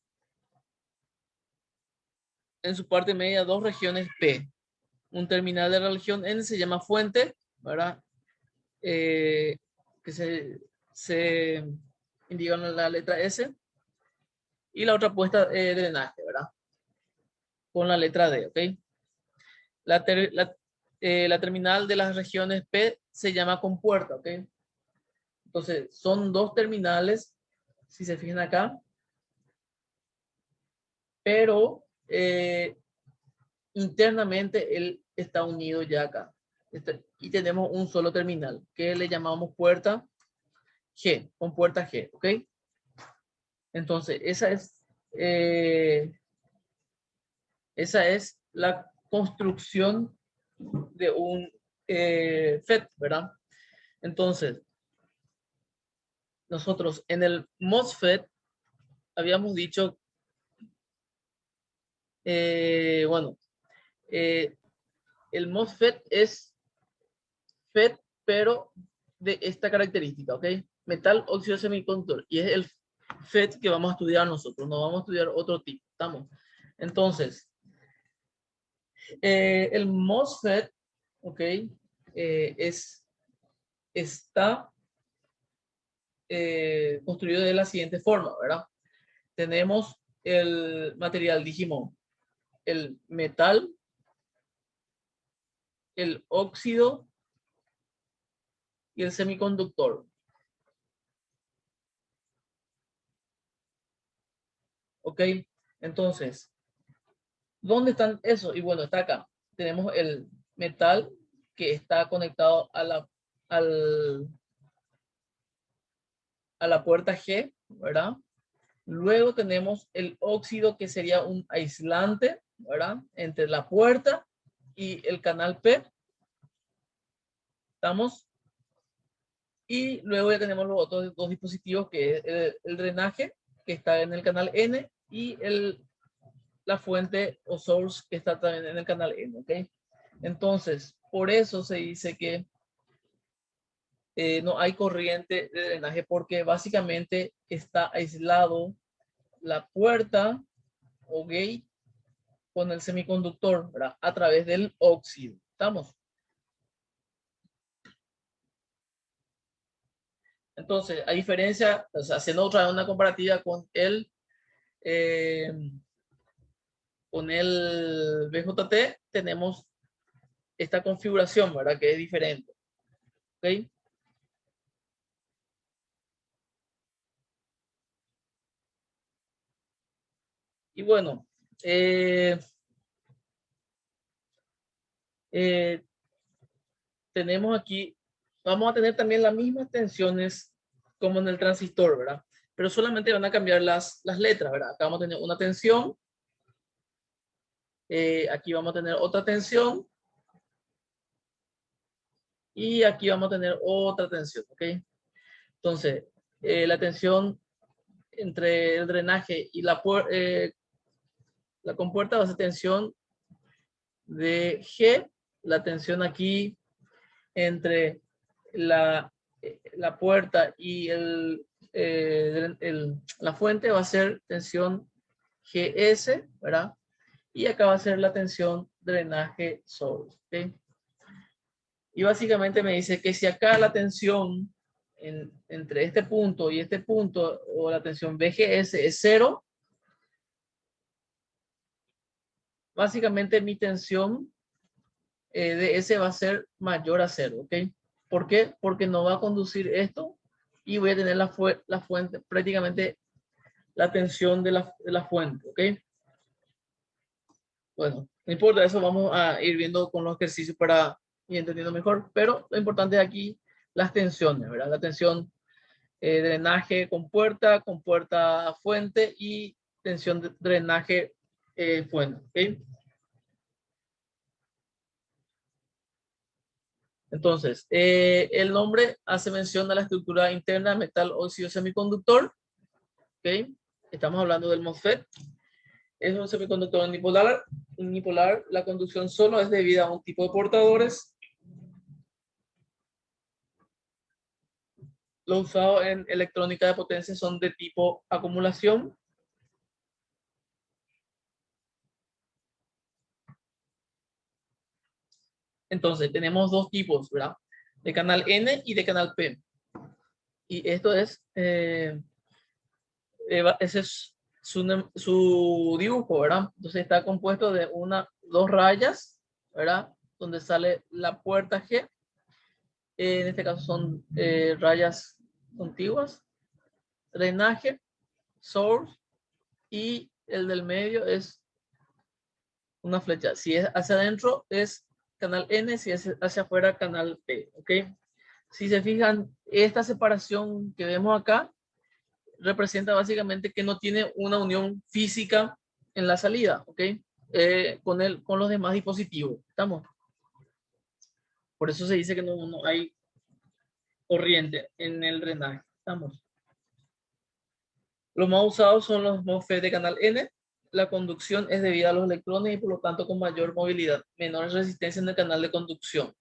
en su parte media dos regiones P. Un terminal de la región N se llama fuente, ¿verdad? Que se indica en la letra S. Y la otra puesta de drenaje, ¿verdad? Con la letra D, ¿ok? La terminal de las regiones P se llama compuerta, ¿ok? Entonces, son dos terminales, si se fijan acá, pero internamente él está unido ya acá. Y tenemos un solo terminal, que le llamamos puerta G, compuerta G, ¿ok? Entonces, esa es la construcción de un FET, ¿verdad? Entonces, nosotros en el MOSFET habíamos dicho, bueno, el MOSFET es FET, pero de esta característica, ¿ok? Metal óxido semiconductor. Y es el FET que vamos a estudiar nosotros, no vamos a estudiar otro tipo, ¿estamos? Entonces, el MOSFET, ¿ok? Está construido de la siguiente forma, ¿verdad? Tenemos el material, dijimos, el metal, el óxido y el semiconductor. ¿Ok? Entonces, ¿dónde están esos? Y bueno, está acá. Tenemos el metal que está conectado a la puerta G, ¿verdad? Luego tenemos el óxido que sería un aislante, ¿verdad? Entre la puerta y el canal P. ¿Estamos? Y luego ya tenemos los otros dos dispositivos que es el drenaje que está en el canal N y la fuente o source que está también en el canal N, ¿ok? Entonces, por eso se dice que no hay corriente de drenaje porque básicamente está aislado la puerta o gate con el semiconductor, ¿verdad? A través del óxido. ¿Estamos? Entonces, a diferencia, o sea, haciendo otra una comparativa eh, con el BJT, tenemos esta configuración, ¿verdad? Que es diferente. ¿Ok? Y bueno, tenemos aquí, vamos a tener también las mismas tensiones como en el transistor, ¿verdad? Pero solamente van a cambiar las letras, ¿verdad? Acá vamos a tener una tensión, aquí vamos a tener otra tensión y aquí vamos a tener otra tensión, ¿ok? Entonces, la tensión entre el drenaje y la compuerta va a ser tensión de G, la tensión aquí entre la puerta y la fuente va a ser tensión GS, ¿verdad? Y acá va a ser la tensión drenaje source, ¿ok? Y básicamente me dice que si acá la tensión entre este punto y este punto, o la tensión BGS es 0, básicamente mi tensión DS va a ser mayor a 0, ¿ok? ¿Por qué? Porque no va a conducir esto y voy a tener la fuente, prácticamente la tensión de la fuente, ¿ok? Bueno, no importa, eso vamos a ir viendo con los ejercicios para ir entendiendo mejor, pero lo importante es aquí las tensiones, ¿verdad? La tensión drenaje con puerta fuente y tensión de drenaje fuente, ¿ok? Entonces, el nombre hace mención a la estructura interna metal óxido semiconductor, ¿ok? Estamos hablando del MOSFET. Es un semiconductor unipolar. Unipolar, la conducción solo es debida a un tipo de portadores. Los usados en electrónica de potencia son de tipo acumulación. Entonces, tenemos dos tipos, ¿verdad? De canal N y de canal P. Y esto es, ese es su dibujo, ¿verdad? Entonces está compuesto de dos rayas, ¿verdad? Donde sale la puerta G. En este caso son rayas contiguas. Drenaje, source, y el del medio es una flecha. Si es hacia adentro es canal N, si es hacia afuera canal P, ¿ok? Si se fijan, esta separación que vemos acá representa básicamente que no tiene una unión física en la salida, ¿ok? Con los demás dispositivos, ¿estamos? Por eso se dice que no hay corriente en el drenaje, ¿estamos? Los más usados son los MOSFET de canal N. La conducción es debida a los electrones y por lo tanto con mayor movilidad, menor resistencia en el canal de conducción.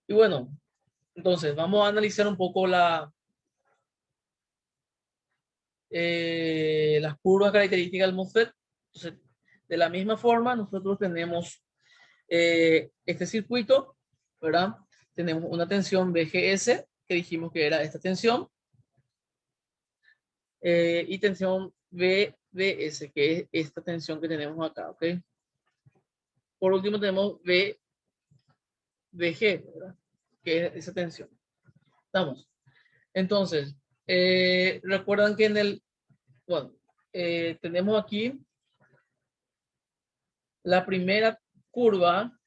Y bueno, entonces vamos a analizar un poco las curvas características del MOSFET. Entonces, de la misma forma, nosotros tenemos este circuito, ¿verdad? Tenemos una tensión VGS, que dijimos que era esta tensión, y tensión VBS, que es esta tensión que tenemos acá, ¿ok? Por último tenemos VG, ¿verdad? Que es esa tensión. Estamos. Entonces, recuerdan que en el, bueno, tenemos aquí la primera curva,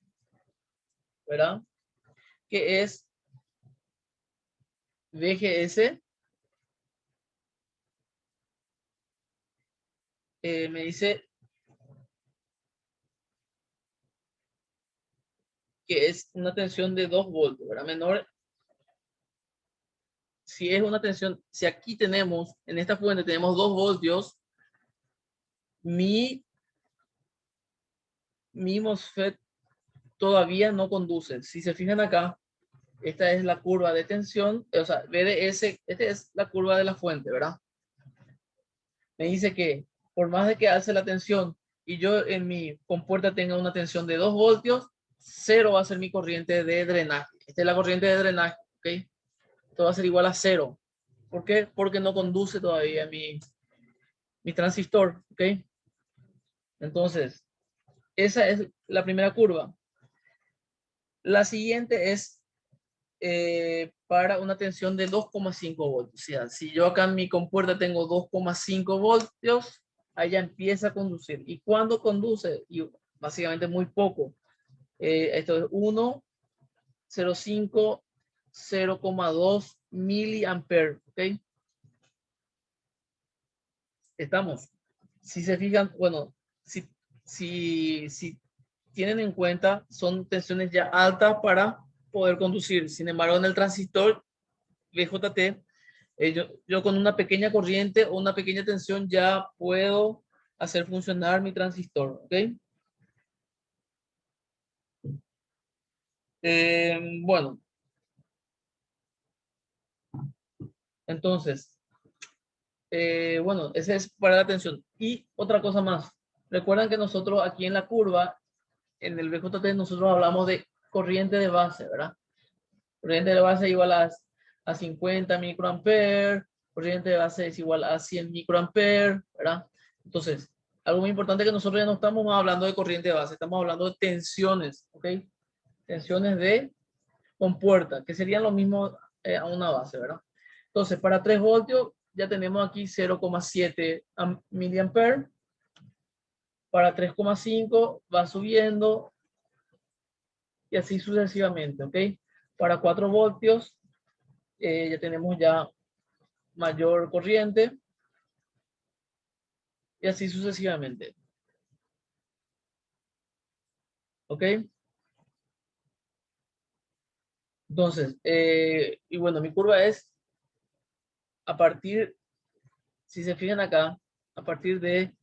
¿verdad? Que es VGS. Me dice que es una tensión de 2 voltios, ¿verdad? Menor. Si es una tensión, si aquí tenemos, en esta fuente tenemos 2 voltios, mi MOSFET todavía no conduce. Si se fijan acá, esta es la curva de tensión, o sea, VDS, esta es la curva de la fuente, ¿verdad? Me dice que por más de que alce la tensión y yo en mi compuerta tenga una tensión de 2 voltios, 0 va a ser mi corriente de drenaje. Esta es la corriente de drenaje, ¿ok? Esto va a ser igual a 0. ¿Por qué? Porque no conduce todavía mi transistor, ¿ok? Entonces, esa es la primera curva. La siguiente es para una tensión de 2,5 voltios. O sea, si yo acá en mi compuerta tengo 2,5 voltios, allá empieza a conducir. ¿Y cuándo conduce? Y básicamente muy poco. Esto es 1, 0,5, 0,2 miliamperes. ¿Ok? Estamos. Si se fijan, bueno, si tienen en cuenta, son tensiones ya altas para poder conducir. Sin embargo, en el transistor VJT, yo con una pequeña corriente o una pequeña tensión ya puedo hacer funcionar mi transistor, ¿ok? Bueno, entonces, bueno, ese es para la tensión. Y otra cosa más, recuerdan que nosotros aquí en la curva, en el VJT, nosotros hablamos de corriente de base, ¿verdad? Corriente de base igual a 50 microamperes, corriente de base es igual a 100 microamperes, ¿verdad? Entonces, algo muy importante que nosotros ya no estamos hablando de corriente de base, estamos hablando de tensiones, ¿ok? Tensiones de compuerta, que serían lo mismo a una base, ¿verdad? Entonces, para 3 voltios ya tenemos aquí 0,7 miliamperes. Para 3,5 va subiendo y así sucesivamente, ¿ok? Para 4 voltios ya tenemos ya mayor corriente y así sucesivamente. ¿Ok? Entonces, y bueno, mi curva es a partir, si se fijan acá, a partir de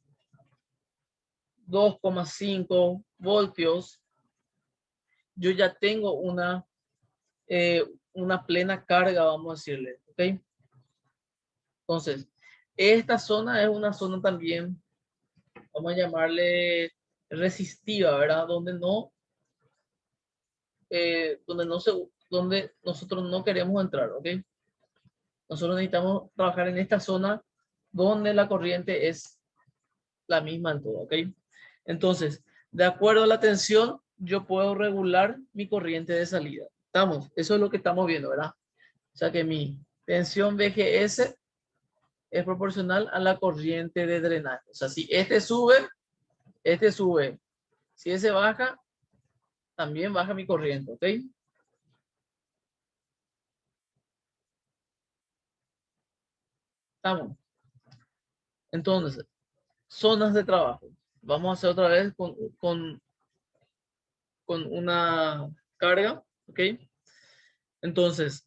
2,5 voltios, yo ya tengo una plena carga, vamos a decirle. ¿Ok? Entonces, esta zona es una zona también, vamos a llamarle resistiva, ¿verdad? Donde nosotros no queremos entrar, ¿ok? Nosotros necesitamos trabajar en esta zona donde la corriente es la misma en todo, ¿ok? Entonces, de acuerdo a la tensión, yo puedo regular mi corriente de salida. ¿Estamos? Eso es lo que estamos viendo, ¿verdad? O sea que mi tensión VGS es proporcional a la corriente de drenaje. O sea, si este sube, este sube. Si ese baja, también baja mi corriente, ¿ok? Estamos. Entonces, zonas de trabajo. Vamos a hacer otra vez con una carga, ¿ok? Entonces,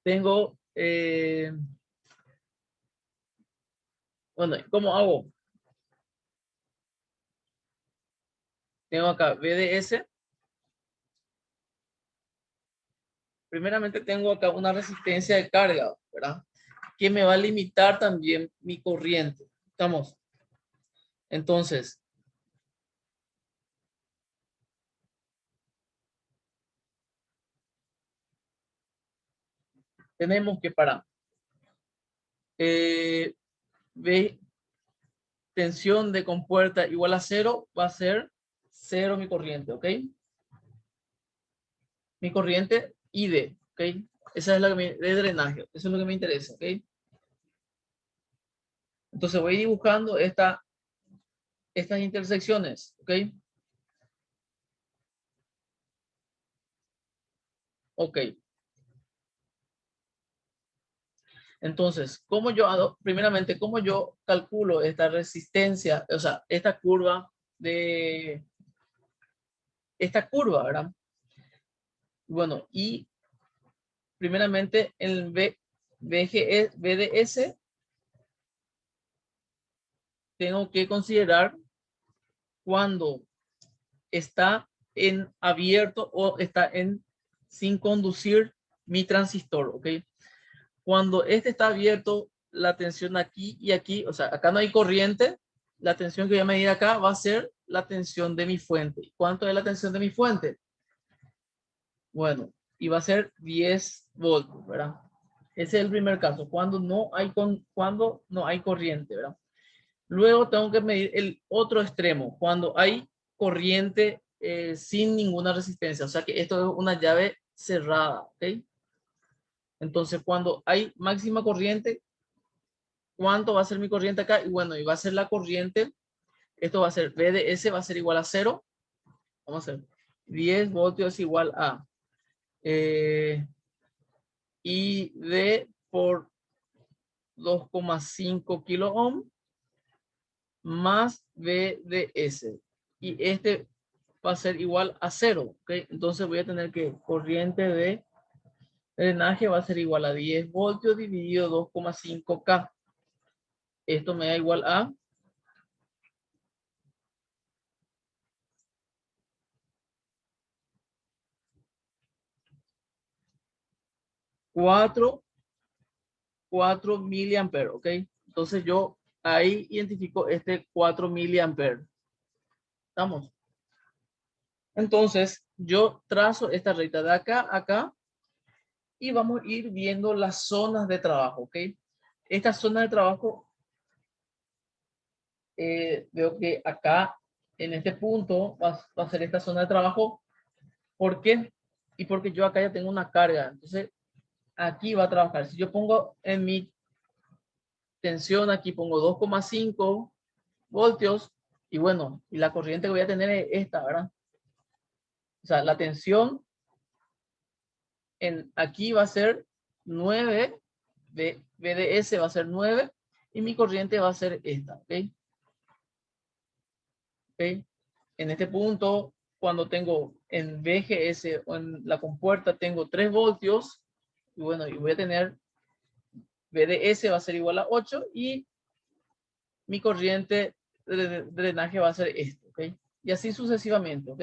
tengo Bueno, ¿cómo hago? Tengo acá VDS. Primeramente tengo acá una resistencia de carga, ¿verdad? Que me va a limitar también mi corriente. ¿Estamos? Entonces, tenemos que para V tensión de compuerta igual a 0, va a ser 0 mi corriente, ¿ok? Mi corriente ID, ¿ok? Esa es la que de drenaje, eso es lo que me interesa, ¿ok? Entonces voy dibujando estas intersecciones, ¿ok? Ok. Entonces, primeramente, ¿cómo yo calculo esta resistencia? O sea, esta curva, ¿verdad? Bueno, y primeramente el BDS tengo que considerar cuando está en abierto o está sin conducir mi transistor, ¿ok? Cuando este está abierto, la tensión aquí y aquí, o sea, acá no hay corriente, la tensión que voy a medir acá va a ser la tensión de mi fuente. ¿Cuánto es la tensión de mi fuente? Bueno, y va a ser 10 voltios, ¿verdad? Ese es el primer caso, cuando cuando no hay corriente, ¿verdad? Luego tengo que medir el otro extremo, cuando hay corriente sin ninguna resistencia, o sea que esto es una llave cerrada, ¿ok? Entonces, cuando hay máxima corriente, ¿cuánto va a ser mi corriente acá? Y bueno, y va a ser la corriente, esto va a ser VDS, va a ser igual a 0. Vamos a hacer 10 voltios igual a ID por 2,5 kilo ohm más VDS. Y este va a ser igual a 0. ¿Okay? Entonces voy a tener que corriente de drenaje va a ser igual a 10 voltios dividido 2,5K. Esto me da igual a 4 miliamperes, ¿ok? Entonces yo ahí identifico este 4 miliamperes. ¿Estamos? Entonces yo trazo esta recta de acá a acá y vamos a ir viendo las zonas de trabajo, ¿ok? Esta zona de trabajo, veo que acá en este punto va a ser esta zona de trabajo. ¿Por qué? Y porque yo acá ya tengo una carga. Entonces aquí va a trabajar. Si yo pongo en mi tensión, aquí pongo 2,5 voltios y bueno, y la corriente que voy a tener es esta, ¿verdad? O sea, la tensión aquí va a ser 9, VDS va a ser 9 y mi corriente va a ser esta, ¿ok? ¿Ok? En este punto, cuando tengo en VGS o en la compuerta tengo 3 voltios y bueno, y voy a tener VDS va a ser igual a 8 y mi corriente de drenaje va a ser esto, ¿ok? Y así sucesivamente, ¿ok?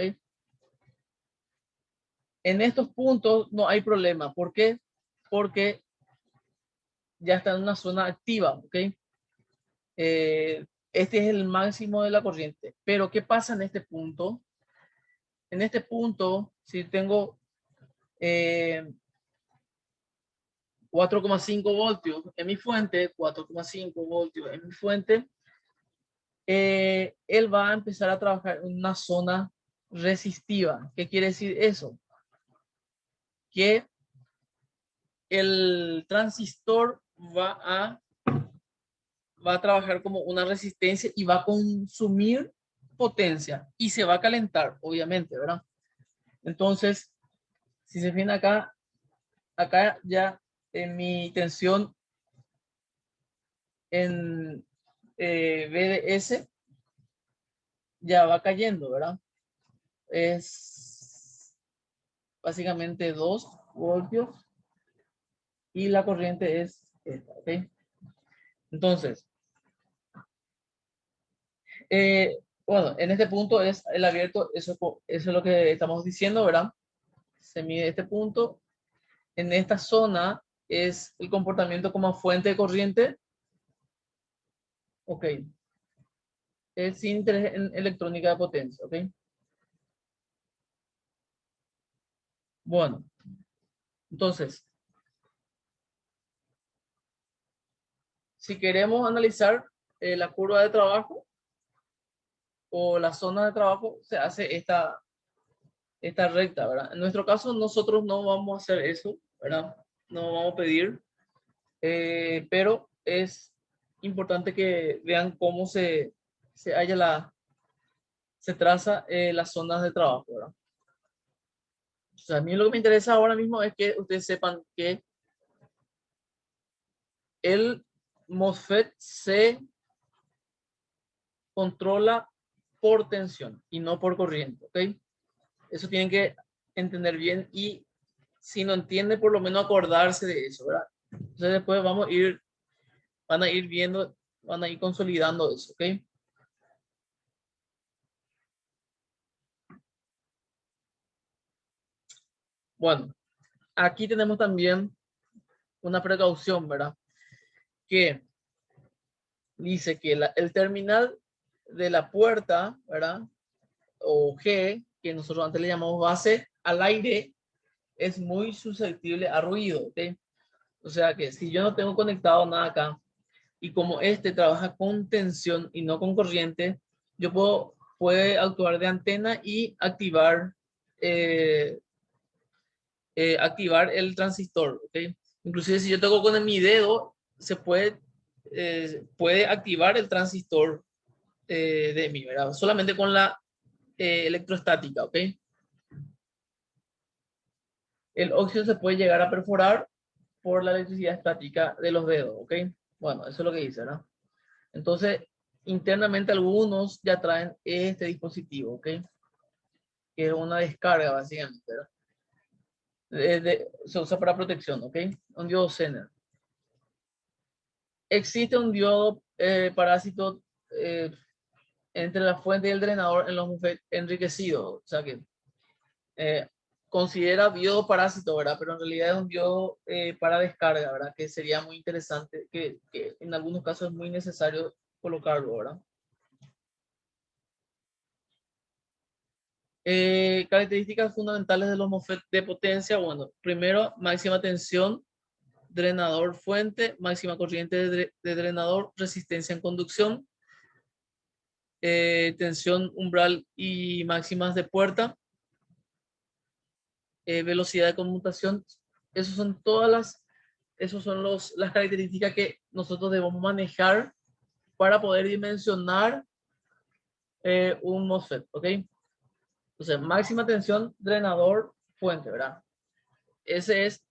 En estos puntos no hay problema. ¿Por qué? Porque ya está en una zona activa, ¿ok? Este es el máximo de la corriente. Pero ¿qué pasa en este punto? En este punto, si tengo 4,5 voltios en mi fuente, 4,5 voltios en mi fuente, él va a empezar a trabajar en una zona resistiva. ¿Qué quiere decir eso? Que el transistor va a trabajar como una resistencia y va a consumir potencia y se va a calentar, obviamente, ¿verdad? Entonces, si se fijan acá ya en mi tensión en VDS ya va cayendo, ¿verdad? Es básicamente 2 voltios y la corriente es esta, ¿ok? Entonces, bueno, en este punto es el abierto, eso es lo que estamos diciendo, ¿verdad? Se mide este punto. En esta zona es el comportamiento como fuente de corriente. Ok. Es sin interés en electrónica de potencia, ¿ok? Bueno, entonces, si queremos analizar la curva de trabajo o la zona de trabajo, se hace esta recta, ¿verdad? En nuestro caso, nosotros no vamos a hacer eso, ¿verdad? No vamos a pedir, pero es importante que vean cómo se halla se traza las zonas de trabajo, ¿verdad? O sea, a mí lo que me interesa ahora mismo es que ustedes sepan que el MOSFET se controla por tensión y no por corriente, ¿ok? Eso tienen que entender bien y si no entiende, por lo menos acordarse de eso, ¿verdad? Entonces después van a ir viendo, van a ir consolidando eso, ¿ok? Bueno, aquí tenemos también una precaución, ¿verdad? Que dice que el terminal de la puerta, ¿verdad? O G, que nosotros antes le llamamos base al aire, es muy susceptible a ruido, ¿ok? O sea que si yo no tengo conectado nada acá y como este trabaja con tensión y no con corriente, puede actuar de antena y activar el transistor, ¿ok? Inclusive si yo toco con mi dedo, puede activar el transistor de mi, ¿verdad? Solamente con la electrostática, ¿ok? El óxido se puede llegar a perforar por la electricidad estática de los dedos, ¿ok? Bueno, eso es lo que dice, ¿no? Entonces, internamente algunos ya traen este dispositivo, ¿ok? Que es una descarga, básicamente, ¿verdad? Se usa para protección, ¿ok? Un diodo Zener. Existe un diodo parásito entre la fuente y el drenador en los MOSFET enriquecidos, o sea que eh, considera diodo parásito, ¿verdad? Pero en realidad es un diodo para descarga, ¿verdad? Que sería muy interesante, que en algunos casos es muy necesario colocarlo, ¿verdad? Características fundamentales de los MOSFET de potencia. Bueno, primero, máxima tensión, drenador fuente, máxima corriente de drenador, resistencia en conducción, tensión umbral y máximas de puerta, velocidad de conmutación. Esas son las características que nosotros debemos manejar para poder dimensionar un MOSFET, ¿ok? Entonces, máxima tensión, drenador, fuente, ¿verdad? Ese es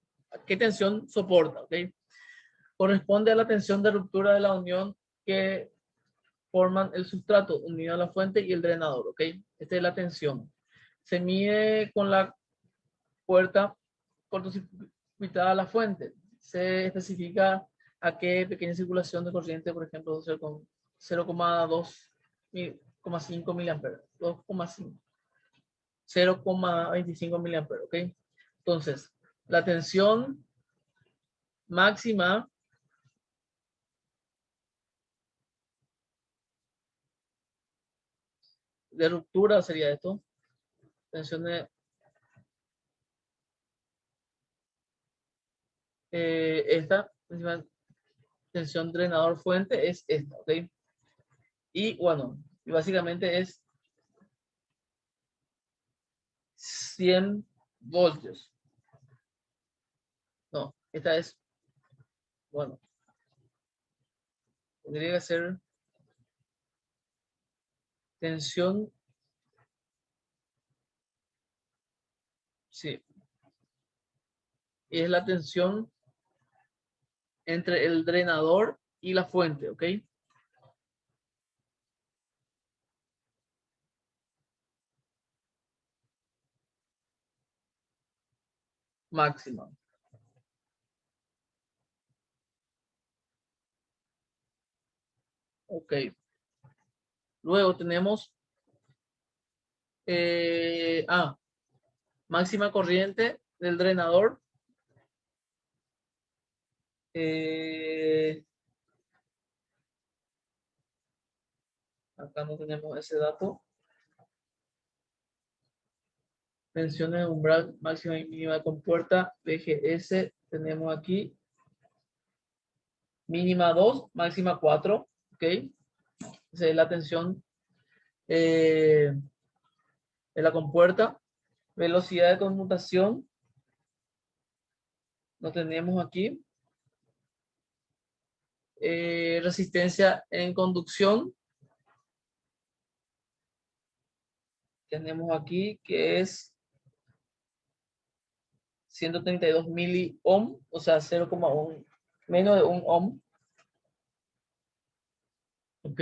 qué tensión soporta, ¿ok? Corresponde a la tensión de ruptura de la unión que forman el sustrato unido a la fuente y el drenador, ¿ok? Esta es la tensión. Se mide con la puerta cortocircuitada a la fuente. Se especifica a qué pequeña circulación de corriente, por ejemplo, 0,5 miliamperes, 2,5, 0,25 miliamperes, ¿ok? Entonces, la tensión máxima de ruptura sería esto, tensión de esta tensión drenador fuente es esta, ¿ok? Y bueno, y básicamente es 100 voltios. No, esta es, bueno, tendría que ser tensión, sí, y es la tensión entre el drenador y la fuente, ¿ok? Máxima. Ok. Luego tenemos máxima corriente del drenador. Acá no tenemos ese dato. Tensión de umbral máxima y mínima de compuerta. VGS tenemos aquí. Mínima 2, máxima 4. Ok. Esa es la tensión de la compuerta. Velocidad de conmutación. Lo tenemos aquí. Resistencia en conducción. Tenemos aquí que es 132 miliohm, o sea, 0,1, menos de 1 ohm. Ok.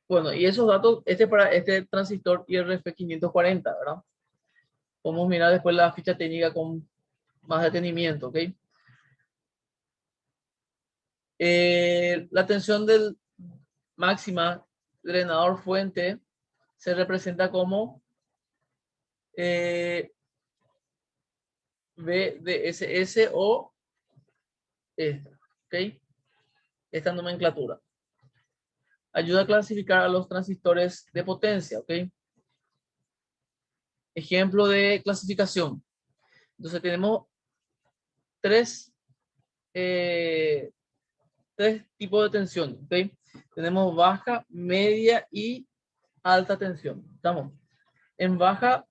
Bueno, y esos datos, para este transistor IRF 540, ¿verdad? Podemos mirar después la ficha técnica con más detenimiento, ¿ok? La tensión del máxima drenador fuente se representa como VDSS o esta, ¿ok? Esta nomenclatura. Ayuda a clasificar a los transistores de potencia, ¿ok? Ejemplo de clasificación. Entonces tenemos tres tipos de tensión, ¿ok? Tenemos baja, media y alta tensión. ¿Estamos? En baja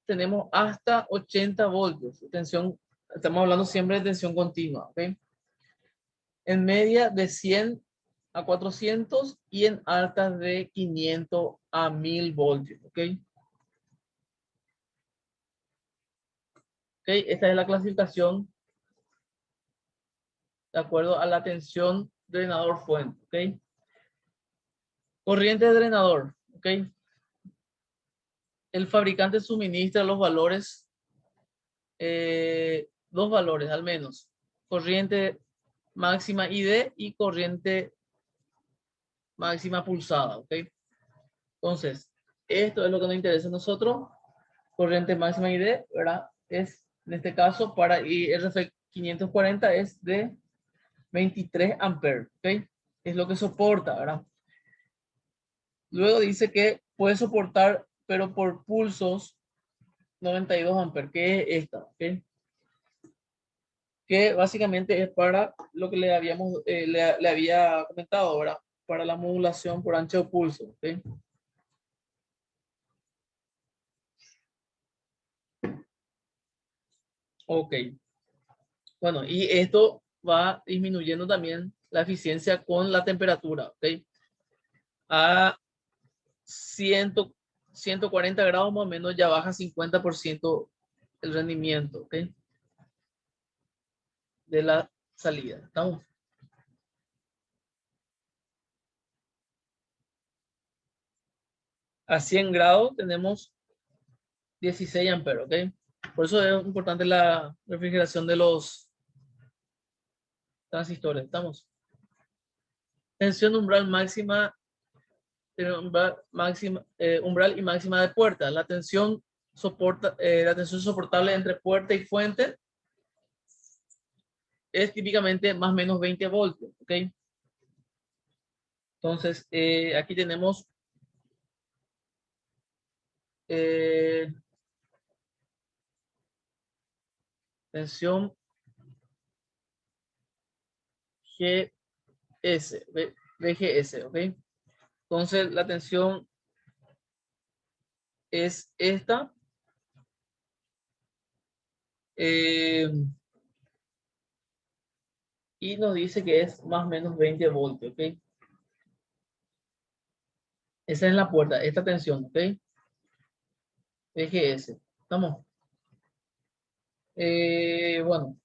tenemos hasta 80 voltios. Tensión, estamos hablando siempre de tensión continua, ¿ok? En media de 100 a 400 y en altas de 500 a 1000 voltios, ¿ok? Ok, esta es la clasificación de acuerdo a la tensión drenador fuente, ¿ok? Corriente de drenador, ¿ok? El fabricante suministra los valores, dos valores al menos, corriente máxima ID y corriente máxima pulsada, ¿ok? Entonces, esto es lo que nos interesa a nosotros, corriente máxima ID, ¿verdad? Es, en este caso, para IRF 540 es de 23 amperes, ¿ok? Es lo que soporta, ¿verdad? Luego dice que puede soportar, pero por pulsos, 92 amperes, que es esta, ¿ok? Que básicamente es para lo que le había comentado, ¿verdad? Para la modulación por ancho de pulso, ¿ok? Ok. Bueno, y esto va disminuyendo también la eficiencia con la temperatura, ¿ok? A 140 grados más o menos ya baja 50% el rendimiento, ¿ok? De la salida. ¿Estamos? A 100 grados tenemos 16 amperes, ¿ok? Por eso es importante la refrigeración de los transistores. ¿Estamos? Tensión umbral máxima, umbral y máxima de puerta. La tensión soportable entre puerta y fuente es típicamente más o menos 20 voltios, ¿ok? Entonces, aquí tenemos tensión VGS, ¿ok? Entonces, la tensión es esta. Y nos dice que es más o menos 20 voltios, ¿ok? Esa es la puerta, esta tensión, ¿ok? VGS. ¿Estamos? Bueno.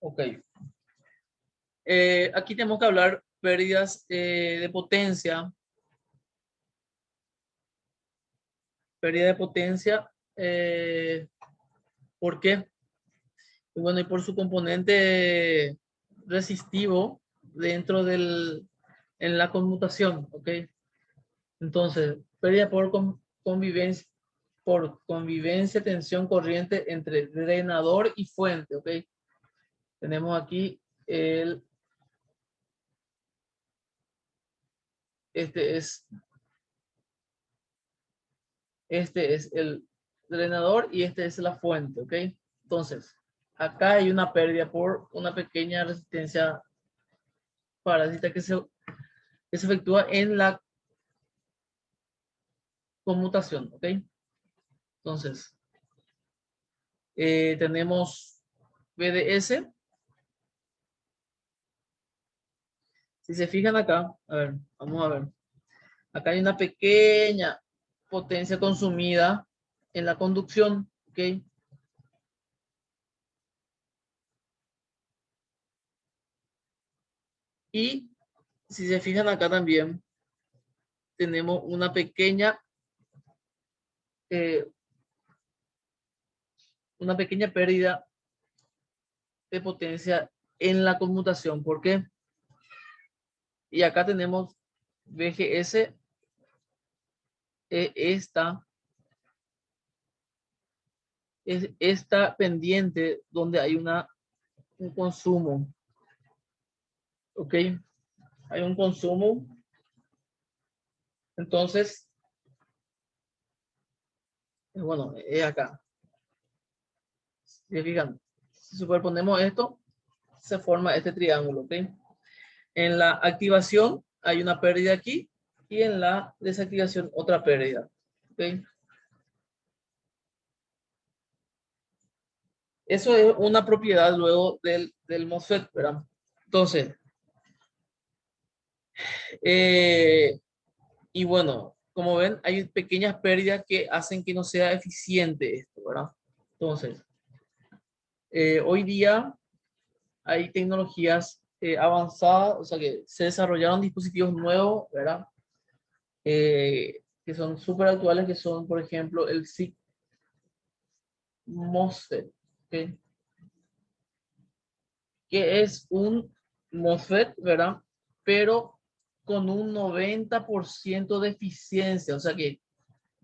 Ok. Aquí tenemos que hablar pérdidas de potencia. Pérdida de potencia ¿Por qué? Y bueno, y por su componente resistivo dentro en la conmutación, ¿ok? Entonces, pérdida por convivencia, tensión, corriente entre drenador y fuente, ¿ok? Tenemos aquí este es el drenador y este es la fuente, ¿ok? Entonces, acá hay una pérdida por una pequeña resistencia parásita que se efectúa en la conmutación, ¿ok? Entonces, tenemos BDS. Si se fijan acá, a ver, vamos a ver. Acá hay una pequeña potencia consumida en la conducción, ¿ok? Y si se fijan acá también, tenemos eh, una pequeña pérdida de potencia en la conmutación. ¿Por qué? Y acá tenemos VGS, esta pendiente donde hay un consumo, ¿ok? Hay un consumo. Entonces, bueno, es acá. Si fijan, si superponemos esto, se forma este triángulo, ¿ok? En la activación hay una pérdida aquí y en la desactivación otra pérdida, ¿ok? Eso es una propiedad luego del MOSFET, ¿verdad? Entonces, y bueno, como ven, hay pequeñas pérdidas que hacen que no sea eficiente esto, ¿verdad? Entonces, hoy día hay tecnologías avanzadas, o sea que se desarrollaron dispositivos nuevos, ¿verdad? Que son súper actuales, que son, por ejemplo, el SiC MOSFET, ¿ok? Que es un MOSFET, ¿verdad? Pero con un 90% de eficiencia, o sea que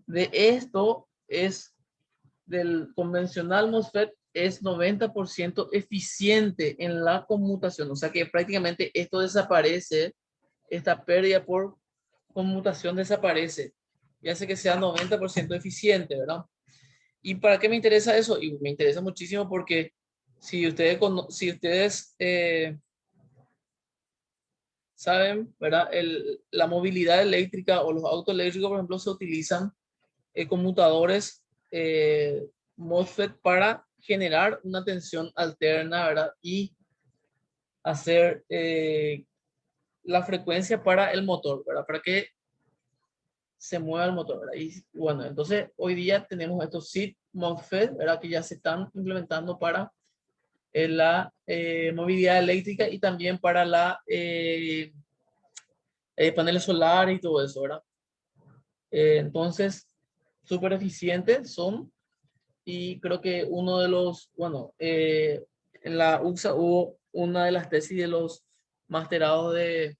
de esto es del convencional MOSFET es 90% eficiente en la conmutación, o sea que prácticamente esto desaparece, esta pérdida por conmutación desaparece y hace que sea 90% eficiente, ¿verdad? ¿Y para qué me interesa eso? Y me interesa muchísimo porque si ustedes saben, ¿verdad? La movilidad eléctrica o los autos eléctricos, por ejemplo, se utilizan conmutadores MOSFET para generar una tensión alterna, ¿verdad? Y hacer la frecuencia para el motor, ¿verdad? Para que se mueva el motor, ¿verdad? Y bueno, entonces hoy día tenemos estos SiC MOSFET, ¿verdad? Que ya se están implementando para la movilidad eléctrica y también para la paneles solares y todo eso, ¿verdad? Entonces, súper eficientes son y creo que uno de los, bueno, en la UXA hubo una de las tesis de los masterados de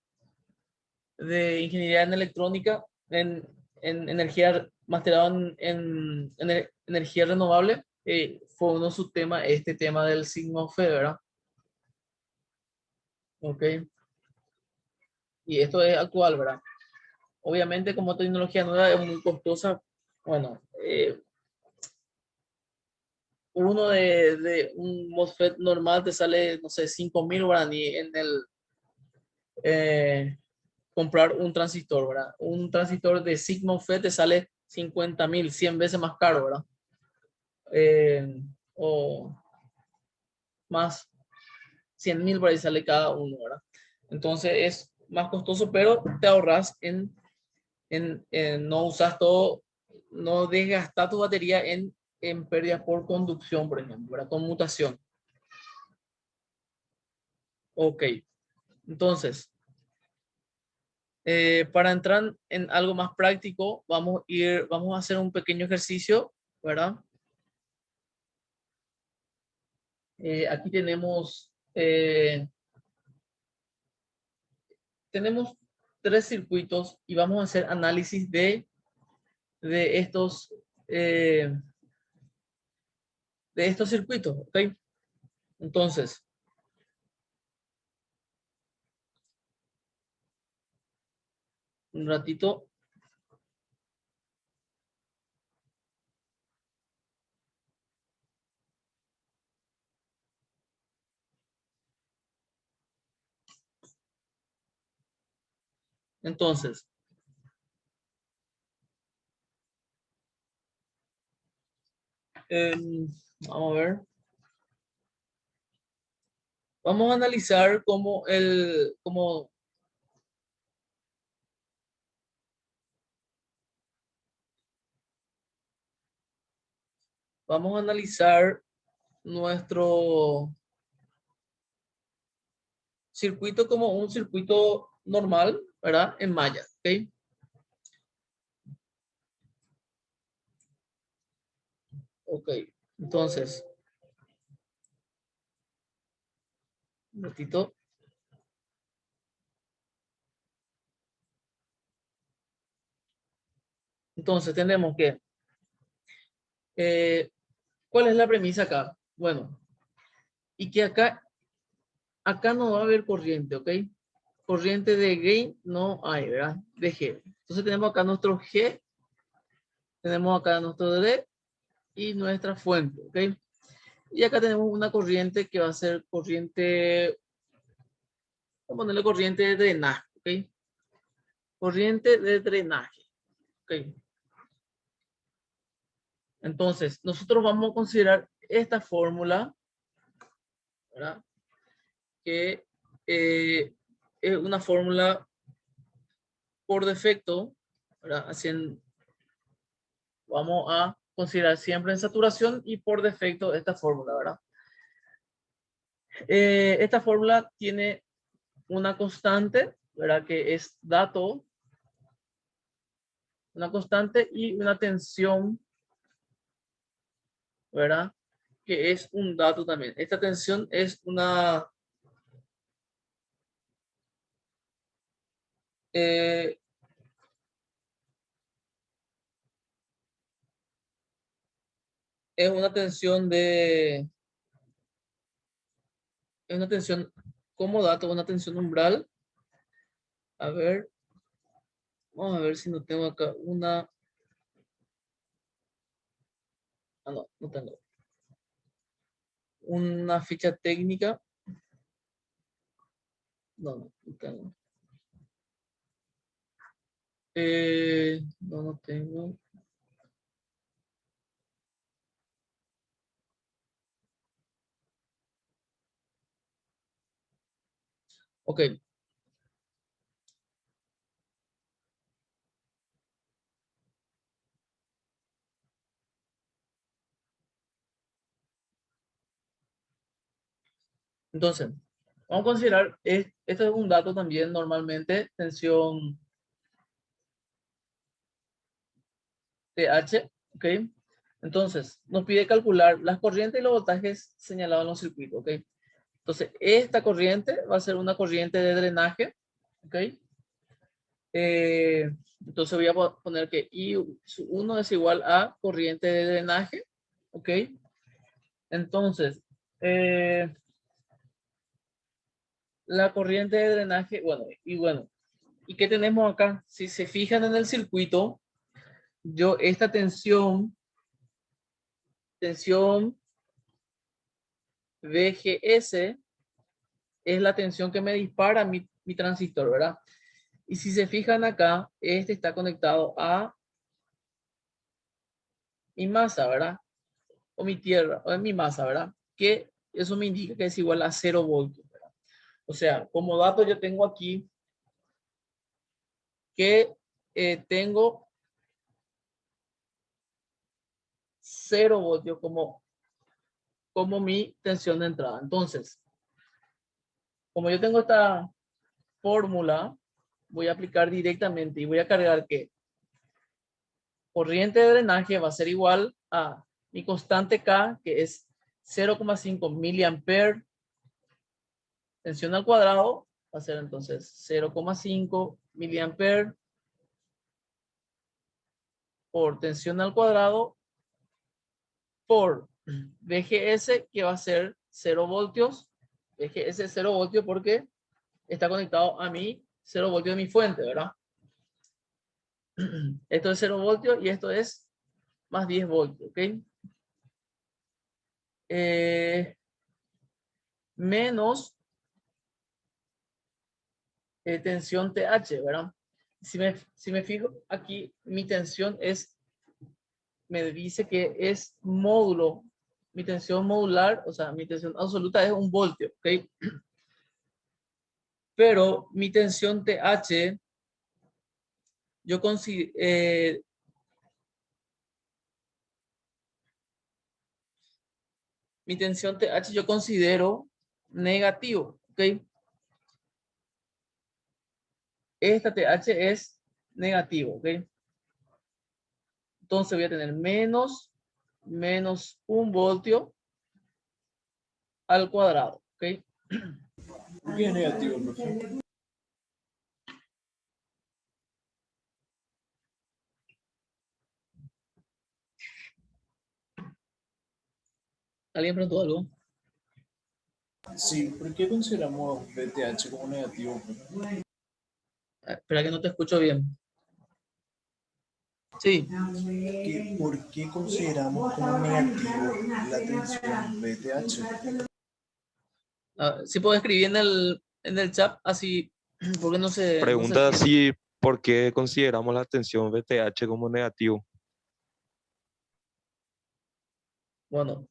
ingeniería en electrónica, en energía, masterado en energía renovable, fue uno de sus temas, este tema del signo F, ¿verdad? Ok, y esto es actual, ¿verdad? Obviamente como tecnología nueva es muy costosa, bueno, uno de un MOSFET normal te sale, no sé, 5.000 guaraní en el comprar un transistor, ¿verdad? Un transistor de SiC MOSFET te sale 50.000, 100 veces más caro, ¿verdad? O más 100.000 por ahí sale cada uno, ¿verdad? Entonces es más costoso, pero te ahorras en no usas todo, no desgastas tu batería en pérdidas por conducción, por ejemplo, ¿verdad? Conmutación. Ok, entonces, para entrar en algo más práctico, vamos a hacer un pequeño ejercicio, ¿verdad? Aquí tenemos tres circuitos y vamos a hacer análisis de estos circuitos, ¿ok? Entonces, un ratito. Entonces, vamos a ver. Vamos a analizar vamos a analizar nuestro circuito como un circuito normal, ¿verdad? En malla, ¿ok? Ok, entonces, un ratito. Entonces tenemos que, ¿cuál es la premisa acá? Bueno, y que acá no va a haber corriente, ¿ok? Corriente de gain no hay, ¿verdad? De G. Entonces tenemos acá nuestro G, tenemos acá nuestro D y nuestra fuente, ¿ok? Y acá tenemos una corriente que va a ser corriente, vamos a ponerle corriente de drenaje, ¿ok? Corriente de drenaje, ¿ok? Entonces, nosotros vamos a considerar esta fórmula, ¿verdad? Que es una fórmula por defecto, ¿verdad? Vamos a considerar siempre en saturación y por defecto esta fórmula, ¿verdad? Esta fórmula tiene una constante, ¿verdad? Que es dato, una constante y una tensión, ¿verdad? Que es un dato también. Esta tensión es eh, es una tensión es una tensión como dato, una tensión umbral. A ver, vamos a ver si no tengo acá una. Ah, no, no tengo. Una ficha técnica. No, no tengo. No, no tengo. Ok. Entonces, vamos a considerar, esto es un dato también normalmente, tensión TH, ¿ok? Entonces, nos pide calcular las corrientes y los voltajes señalados en los circuitos, ¿ok? Entonces, esta corriente va a ser una corriente de drenaje, ¿ok? Entonces voy a poner que I1 es igual a corriente de drenaje, ¿ok? Entonces, la corriente de drenaje, bueno, ¿y qué tenemos acá? Si se fijan en el circuito, yo esta tensión VGS es la tensión que me dispara mi transistor, ¿verdad? Y si se fijan acá, este está conectado a mi masa, ¿verdad? O mi tierra, o mi masa, ¿verdad? Que eso me indica que es igual a 0 voltios, ¿verdad? O sea, como dato yo tengo aquí que tengo 0 voltios como mi tensión de entrada. Entonces, como yo tengo esta fórmula, voy a aplicar directamente y voy a cargar que corriente de drenaje va a ser igual a mi constante K, que es 0,5 miliamperes tensión al cuadrado va a ser entonces 0,5 miliamperes por tensión al cuadrado por VGS, que va a ser 0 voltios. VGS 0 voltios porque está conectado a mi 0 voltios de mi fuente, ¿verdad? Esto es 0 voltios y esto es más 10 voltios, ¿ok? Menos tensión TH, ¿verdad? Si me fijo aquí, mi tensión es, me dice que es módulo. Mi tensión modular, o sea, mi tensión absoluta es 1 voltio, ¿ok? Pero mi tensión TH, yo considero, mi tensión TH yo considero negativo, ¿ok? Esta TH es negativo, ¿ok? Entonces voy a tener menos 1 voltio al cuadrado, ¿ok? ¿Por qué es negativo, profe? ¿Alguien preguntó algo? Sí, ¿por qué consideramos VTH como negativo, profe? Espera que no te escucho bien. Sí, ¿Por qué consideramos como negativo la tensión VTH? si puedo escribir en el chat, así, porque no se Pregunta entiende. si por qué consideramos la tensión VTH como negativo. Bueno,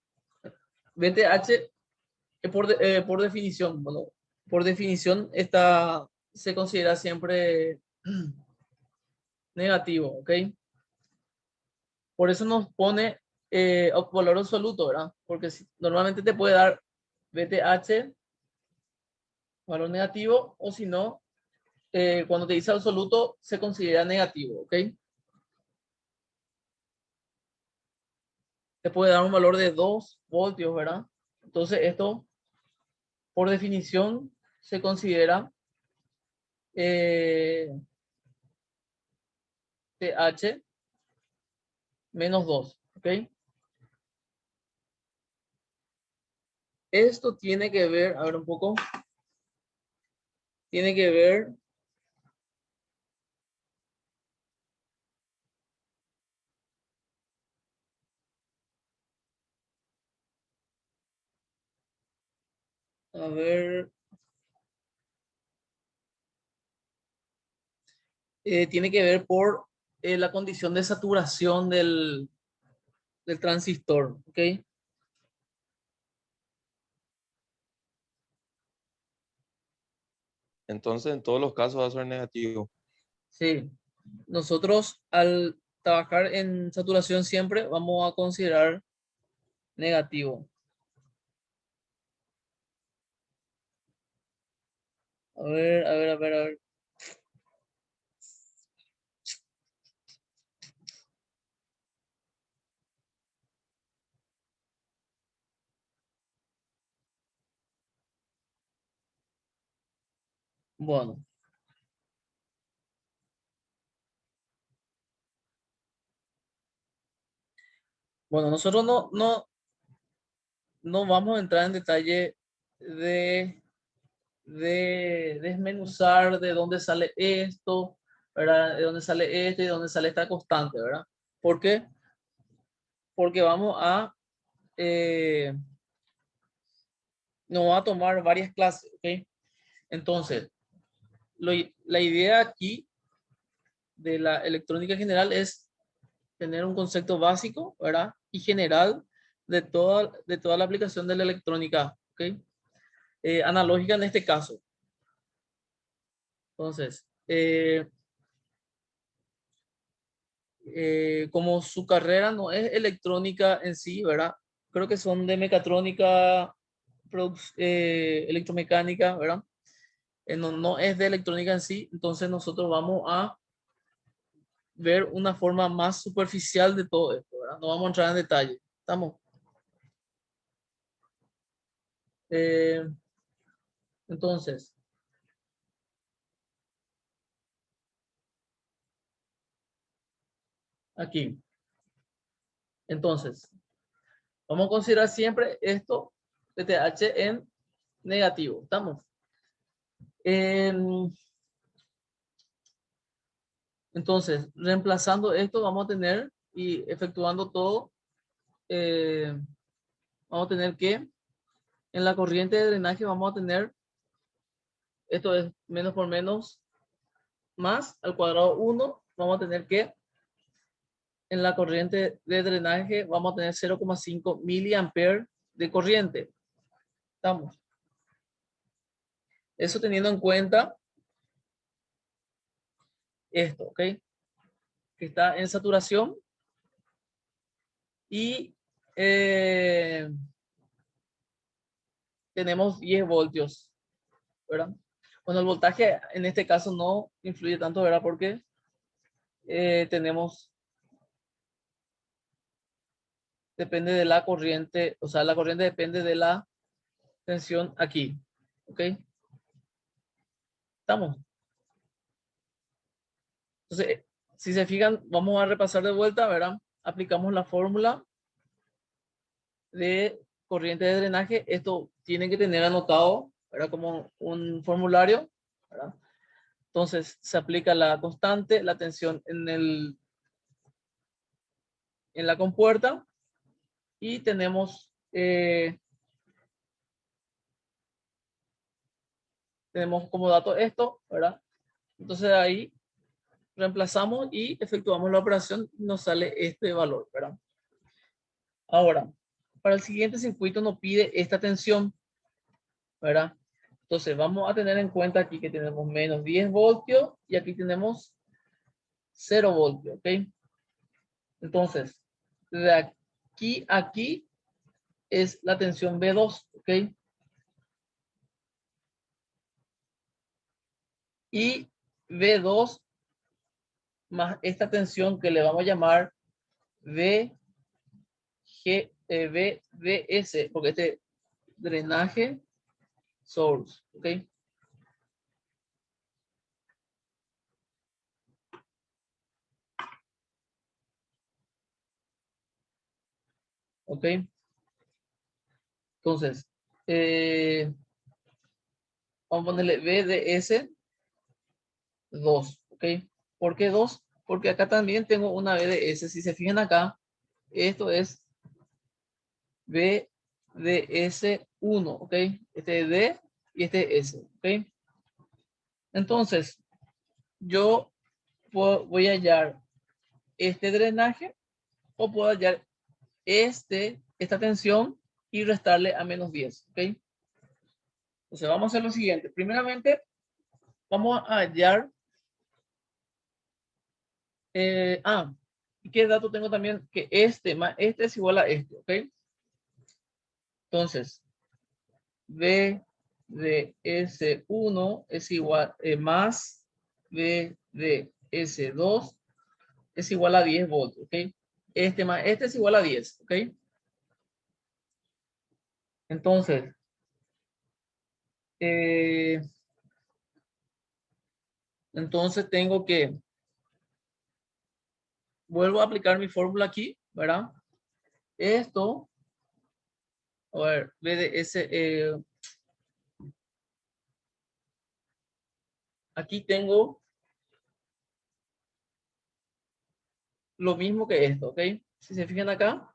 VTH por definición, bueno, por definición se considera siempre negativo, ¿ok? Por eso nos pone valor absoluto, ¿verdad? Porque normalmente te puede dar VTH, valor negativo, o si no, cuando te dice absoluto, se considera negativo, ¿ok? Te puede dar un valor de 2 voltios, ¿verdad? Entonces esto, por definición, se considera TH menos 2, ¿ok? Esto tiene que ver, a ver un poco, tiene que ver a ver, tiene que ver por la condición de saturación del transistor, ¿ok? Entonces, en todos los casos va a ser negativo. Sí, nosotros al trabajar en saturación siempre vamos a considerar negativo. A ver, a ver, a ver, a ver. Bueno, bueno, nosotros no vamos a entrar en detalle de, de desmenuzar de dónde sale esto, ¿verdad? De dónde sale esto y de dónde sale esta constante, ¿verdad? ¿Por qué? Porque eh, nos va a tomar varias clases, ¿ok? Entonces, la idea aquí de la electrónica general es tener un concepto básico, ¿verdad? Y general de toda la aplicación de la electrónica, ¿ok? Analógica en este caso. Entonces, como su carrera no es electrónica en sí, ¿verdad? Creo que son de mecatrónica, electromecánica, ¿verdad? No es de electrónica en sí, entonces nosotros vamos a ver una forma más superficial de todo esto, ¿verdad? No vamos a entrar en detalle. ¿Estamos? Entonces, aquí. Entonces, vamos a considerar siempre esto de TH en negativo. ¿Estamos? Entonces, reemplazando esto, vamos a tener y efectuando todo, vamos a tener que en la corriente de drenaje vamos a tener, esto es menos por menos, más al cuadrado 1, vamos a tener que en la corriente de drenaje vamos a tener 0,5 miliamperes de corriente. ¿Estamos? Eso teniendo en cuenta esto, ¿ok? Que está en saturación y tenemos 10 voltios, ¿verdad? Bueno, el voltaje en este caso no influye tanto, ¿verdad? Porque tenemos, depende de la corriente, o sea, la corriente depende de la tensión aquí, ¿ok? ¿Estamos? Entonces, si se fijan, vamos a repasar de vuelta, ¿verdad? Aplicamos la fórmula de corriente de drenaje. Esto tienen que tener anotado, ¿verdad? Como un formulario, ¿verdad? Entonces, se aplica la constante, la tensión en la compuerta y tenemos como dato esto, ¿verdad? Entonces ahí reemplazamos y efectuamos la operación y nos sale este valor, ¿verdad? Ahora, para el siguiente circuito nos pide esta tensión, ¿verdad? Entonces vamos a tener en cuenta aquí que tenemos menos 10 voltios y aquí tenemos 0 voltios, ¿ok? Entonces, de aquí a aquí es la tensión B2, ¿ok? Y B2 más esta tensión que le vamos a llamar VBS, porque este drenaje source, ¿ok? ¿Ok? Entonces, vamos a ponerle VDS 2, ¿ok? ¿Por qué 2? Porque acá también tengo una VDS. Si se fijan acá, esto es VDS 1, ¿ok? Este es D y este es S, ¿ok? Entonces, yo voy a hallar este drenaje o puedo hallar esta tensión y restarle a menos 10, ¿ok? Entonces vamos a hacer lo siguiente. Primeramente, vamos a hallar, ¿y qué dato tengo también? Que este es igual a este, ¿ok? Entonces, V de S1 es igual, más V de S2 es igual a 10 voltios, ¿ok? Este es igual a 10, ¿ok? Entonces, tengo que, vuelvo a aplicar mi fórmula aquí, ¿verdad? Esto, a ver, BDS, aquí tengo lo mismo que esto, ¿ok? Si se fijan acá,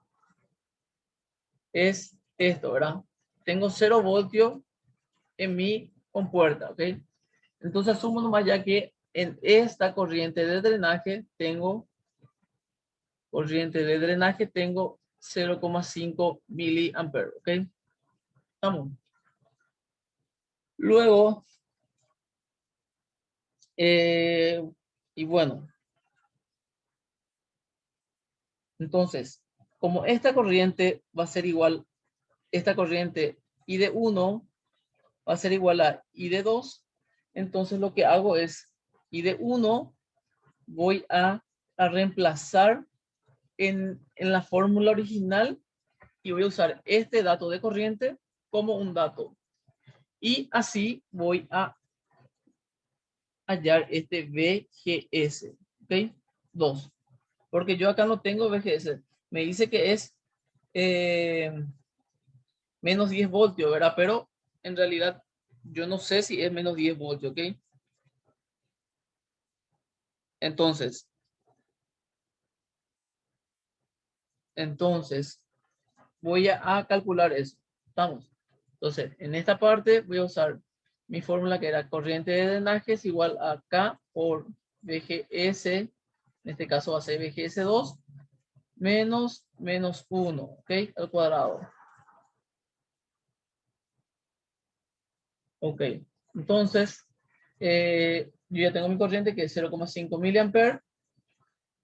es esto, ¿verdad? Tengo 0 voltios en mi compuerta, ¿ok? Entonces asumo nomás ya que en esta corriente de drenaje tengo 0,5 miliamperes, ¿ok? Vamos. Luego, y bueno, entonces, como esta corriente va a ser igual, esta corriente I de 1 va a ser igual a I de 2, entonces lo que hago es I de 1 voy a reemplazar en la fórmula original y voy a usar este dato de corriente como un dato. Y así voy a hallar este VGS, ¿ok? 2. Porque yo acá no tengo VGS. Me dice que es menos 10 voltios, ¿verdad? Pero en realidad yo no sé si es menos 10 voltios, ¿ok? Entonces, voy a calcular eso. ¿Estamos? Entonces, en esta parte voy a usar mi fórmula que era corriente de drenaje es igual a K por VGS, en este caso va a ser VGS2, menos 1, ¿ok? Al cuadrado. Ok, entonces, yo ya tengo mi corriente que es 0,5 miliamperes,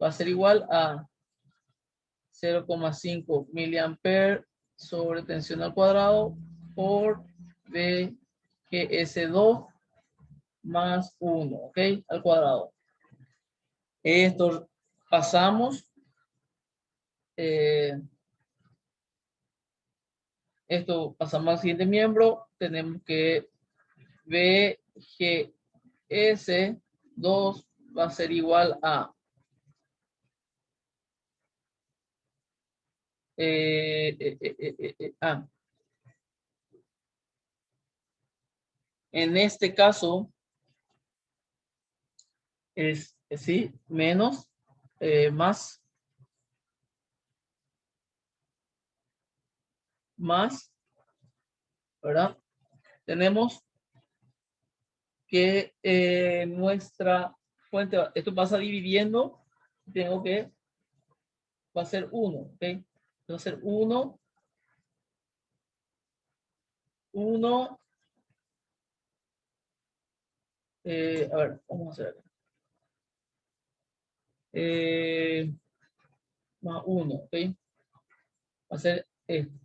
va a ser igual a 0,5 miliamperes sobre tensión al cuadrado por VGS2 más 1, ¿ok? Al cuadrado. Esto pasamos, esto pasamos al siguiente miembro, tenemos que VGS2 va a ser igual a en este caso es sí, menos, más, ¿verdad? Tenemos que nuestra fuente, esto pasa dividiendo, tengo que, va a ser 1, ¿ok? Va a ser 1, 1, a ver, vamos a hacer acá. Más 1, ¿ok? Va a ser esto,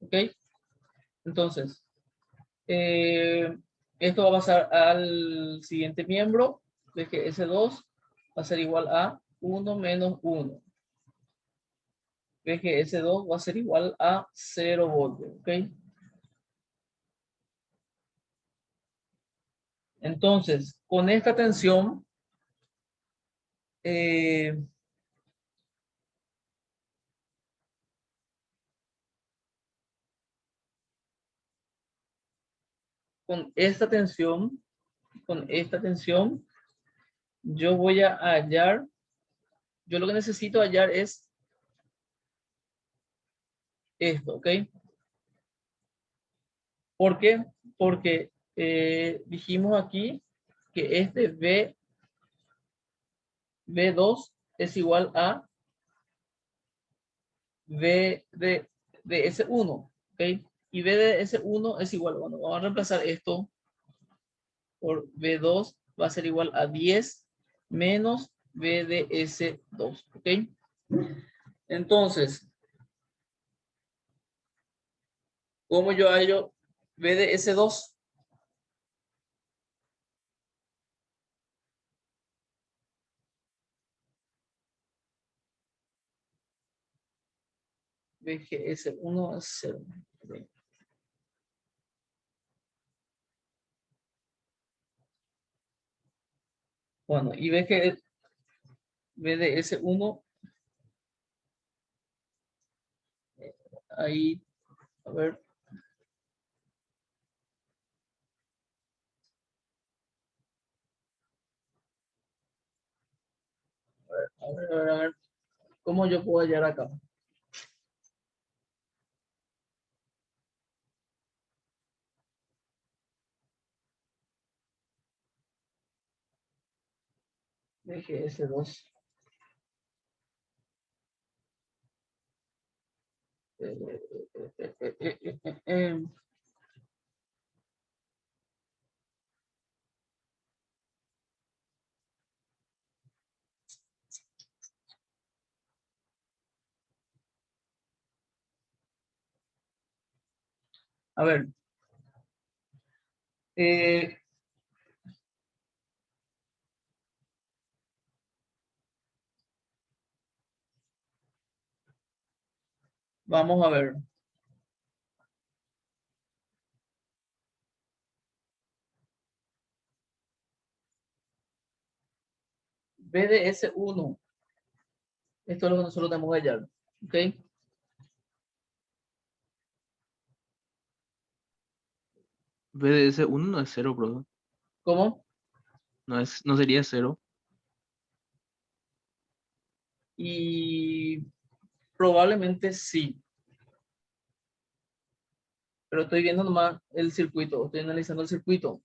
¿ok? Entonces, esto va a pasar al siguiente miembro, de que S2 va a ser igual a 1 menos 1. Ve que S2 va a ser igual a 0 voltios, ¿ok? Entonces, con esta tensión, con esta tensión, yo voy a hallar, yo lo que necesito hallar es esto, ¿ok? ¿Por qué? Porque dijimos aquí que este V2 es igual a V de S1, ¿ok? Y V de S1 es igual, bueno, vamos a reemplazar esto por V2, va a ser igual a 10 menos V de S2, ¿ok? Entonces, ¿cómo yo hallo V de S2? VGS1 es 0. Okay. Bueno, y VDS1, ahí, a ver. A ver, ¿cómo yo puedo hallar acá? VGS2. Eh. A ver. Vamos a ver. BDS1. Esto es lo que nosotros tenemos que hallar. ¿Ok? BDS1 no es 0, bro. ¿Cómo? No sería 0. Y probablemente sí. Pero estoy viendo nomás el circuito. Estoy analizando el circuito.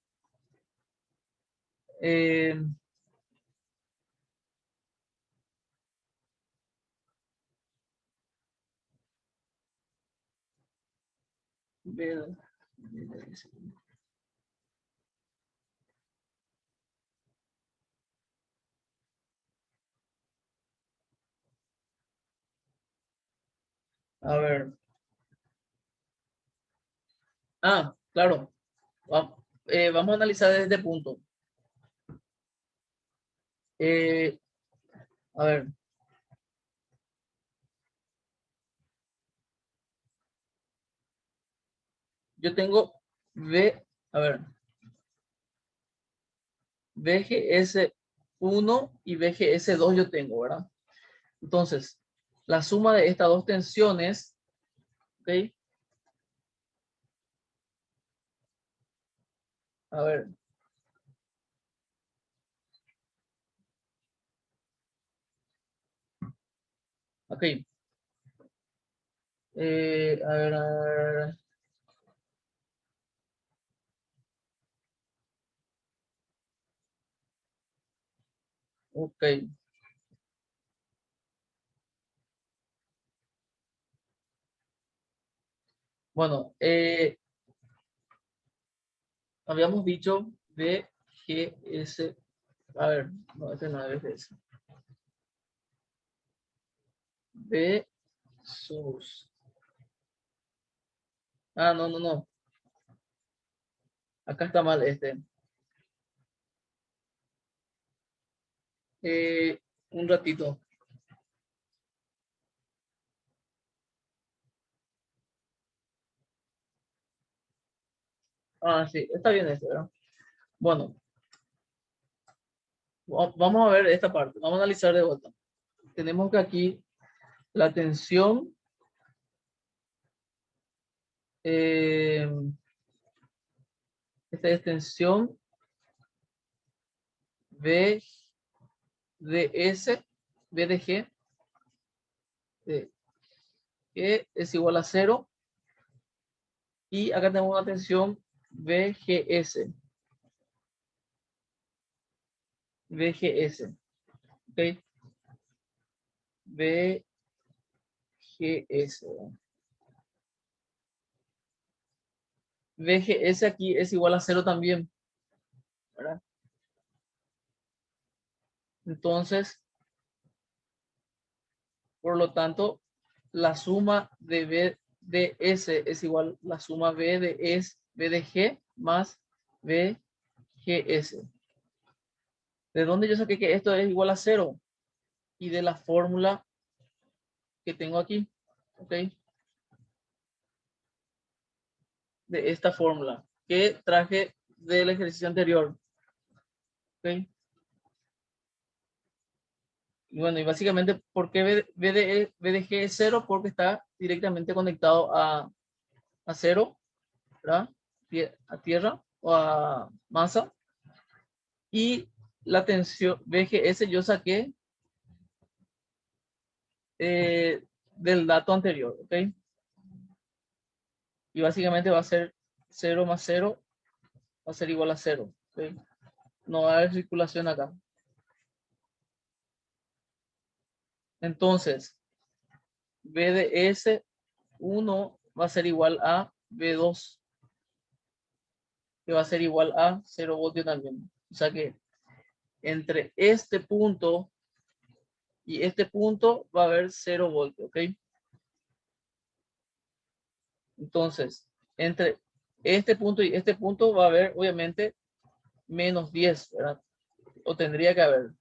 Eh, a ver. Ah, claro. Vamos a analizar desde este punto. A ver. Yo tengo a ver, VGS1 y VGS2 yo tengo, ¿verdad? Entonces, la suma de estas dos tensiones, ¿ok? A ver. Ok. A ver. Ok. Bueno, habíamos dicho VGS. A ver, no, este no es VGS. V sus. Ah, no. Acá está mal este. Un ratito. Ah, sí, está bien este, ¿verdad? Bueno, vamos a ver esta parte. Vamos a analizar de vuelta. Tenemos que aquí la tensión. eh, Esta es tensión VDS, VDG, que es igual a 0. Y acá tenemos una tensión VGS. VGS. ¿Ok? VGS. VGS aquí es igual a 0 también, ¿verdad? Entonces, por lo tanto, la suma de BDS es igual a la suma BDG más VGS. ¿De dónde yo saqué que esto es igual a 0? Y de la fórmula que tengo aquí, ¿ok? De esta fórmula que traje del ejercicio anterior, ¿ok? Y bueno, y básicamente, ¿por qué BDG es 0? Porque está directamente conectado a 0, ¿verdad? A tierra o a masa. Y la tensión VGS yo saqué del dato anterior, ¿ok? Y básicamente va a ser 0 más 0 va a ser igual a 0, ¿ok? No va a haber circulación acá. Entonces, BDS1 va a ser igual a B2, que va a ser igual a 0 voltios también. O sea que entre este punto y este punto va a haber 0 voltios, ¿ok? Entonces, entre este punto y este punto va a haber, obviamente, menos 10, ¿verdad? O tendría que haber.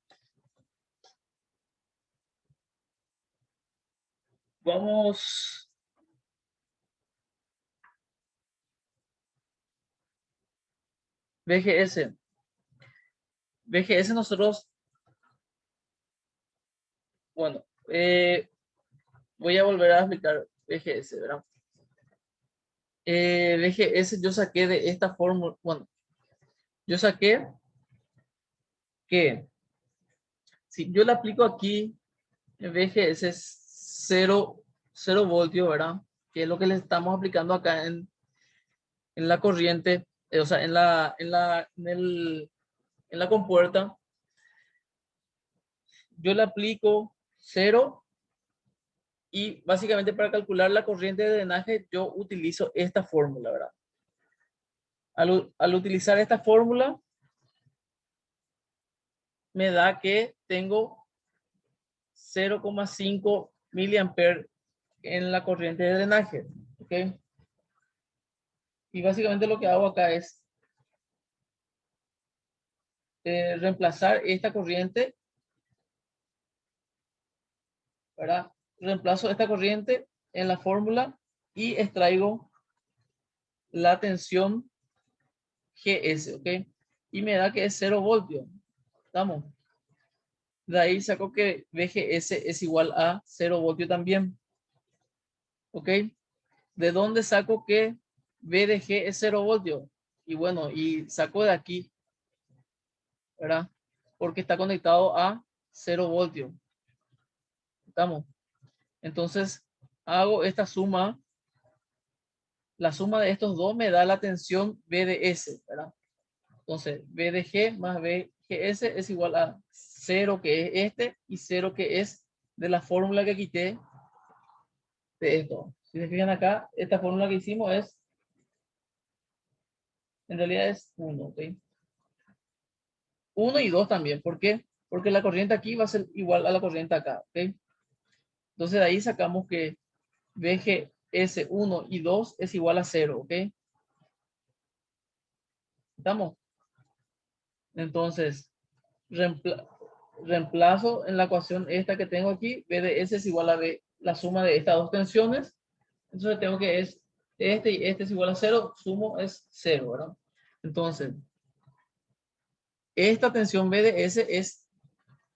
Vamos. VGS. VGS nosotros Bueno, voy a volver a explicar VGS, ¿verdad? VGS yo saqué de esta fórmula, bueno, yo saqué que si yo le aplico aquí, VGS es 0 voltios, ¿verdad? Que es lo que le estamos aplicando acá en la corriente, o sea, en la compuerta. Yo le aplico 0 y básicamente para calcular la corriente de drenaje yo utilizo esta fórmula, ¿verdad? Al utilizar esta fórmula me da que tengo 0,5 miliamperes en la corriente de drenaje, ¿ok? Y básicamente lo que hago acá es reemplazar esta corriente, ¿verdad? Reemplazo esta corriente en la fórmula y extraigo la tensión GS, ¿ok? Y me da que es 0 voltios. ¿Estamos? De ahí saco que VGS es igual a 0 voltios también. ¿Ok? ¿De dónde saco que V de G es 0 voltios? Y bueno, y saco de aquí, ¿verdad? Porque está conectado a 0 voltios. ¿Estamos? Entonces, hago esta suma. La suma de estos dos me da la tensión V de S, ¿verdad? Entonces, V de G más VGS es igual a 0, que es este, y 0, que es de la fórmula que quité de esto. Si se fijan acá, esta fórmula que hicimos es, en realidad es 1, ¿ok? 1 y 2 también. ¿Por qué? Porque la corriente aquí va a ser igual a la corriente acá, ¿ok? Entonces de ahí sacamos que VGS 1 y 2 es igual a 0, ¿ok? ¿Estamos? Entonces, reemplazo en la ecuación esta que tengo aquí, V de S es igual a V, la suma de estas dos tensiones. Entonces tengo que es este y este es igual a 0, sumo es 0, ¿verdad? Entonces, esta tensión V de S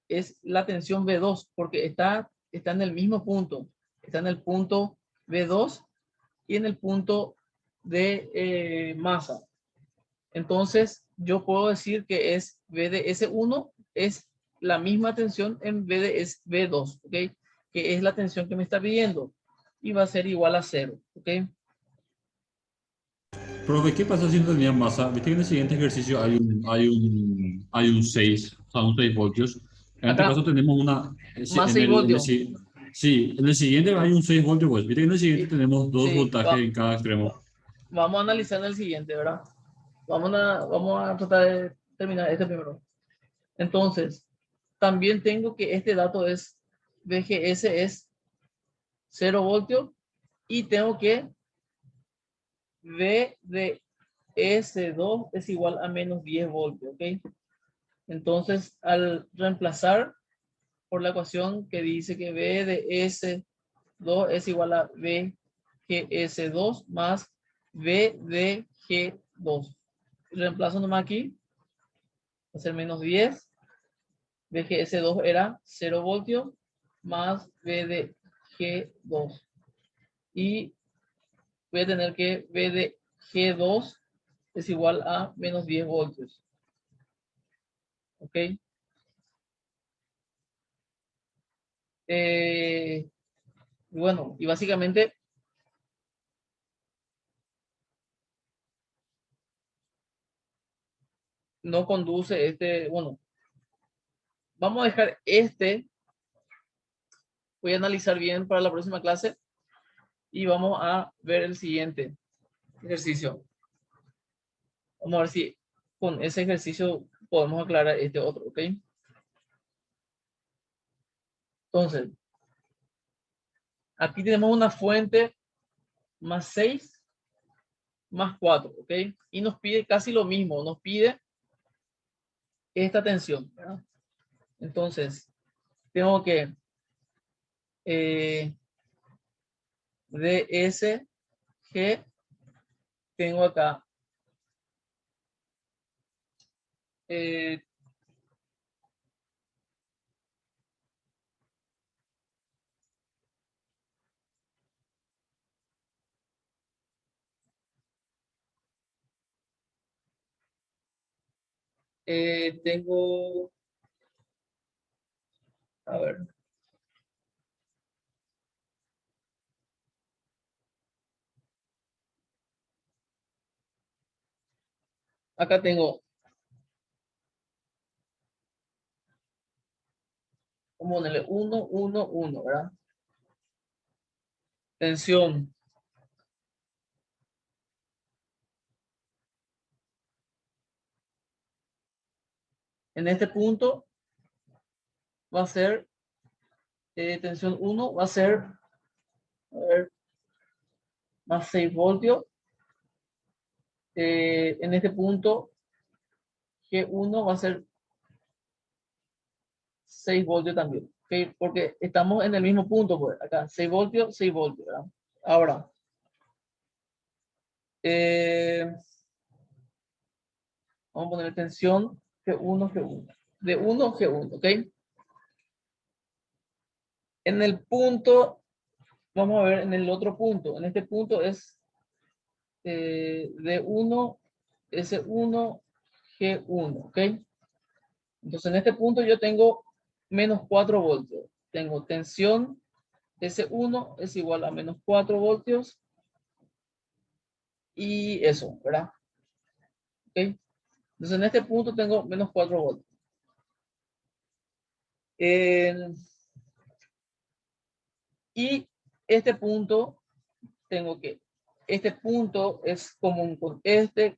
es la tensión V2 porque está en el mismo punto. Está en el punto V2 y en el punto de masa. Entonces, yo puedo decir que es V de S1 es la misma tensión en V de V2, ¿ok? Que es la tensión que me está pidiendo y va a ser igual a 0, ¿ok? Profe, ¿qué pasa si no tenía masa? Viste que en el siguiente ejercicio hay un 6, o sea, un 6 voltios. En este Acá, caso tenemos una, más 6 voltios. sí, en el siguiente hay un 6 voltios, pues. Viste que en el siguiente Sí, tenemos dos sí, voltajes en cada extremo. vamos a analizar en el siguiente, ¿verdad? Vamos a tratar de terminar este primero. Entonces, también tengo que este dato es VGS es 0 voltios y tengo que V de S2 es igual a menos 10 voltios, ¿ok? Entonces, al reemplazar por la ecuación que dice que V de S2 es igual a VGS2 más V de G2. Reemplazo nomás aquí, va a ser menos 10. VGS2 era 0 voltios más V de G2. Y voy a tener que V de G2 es igual a menos 10 voltios. ¿Ok? Bueno, y básicamente no conduce bueno, vamos a dejar voy a analizar bien para la próxima clase y vamos a ver el siguiente ejercicio. Vamos a ver si con ese ejercicio podemos aclarar este otro, ¿ok? Entonces, aquí tenemos una fuente más 6 más 4, ¿ok? Y nos pide casi lo mismo, nos pide esta tensión, ¿verdad? Entonces, tengo que DSG, tengo acá Tengo, a ver. Acá tengo, vamos a ponerle 1, 1, 1, ¿verdad? Tensión. En este punto va a ser, tensión 1 va a ser, a ver, más 6 voltios. En este punto, G1 va a ser 6 voltios también. ¿Okay? Porque estamos en el mismo punto, pues, acá, 6 voltios, ¿verdad? Ahora, vamos a poner tensión G1, G1. De 1, G1, ¿ok? En el punto, vamos a ver en el otro punto. En este punto es de 1, S1, G1, ¿ok? Entonces en este punto yo tengo menos 4 voltios. Tengo tensión S1 es igual a menos 4 voltios. Y eso, ¿verdad? ¿Ok? Entonces en este punto tengo menos 4 voltios. Y este punto, tengo que, este punto es común con este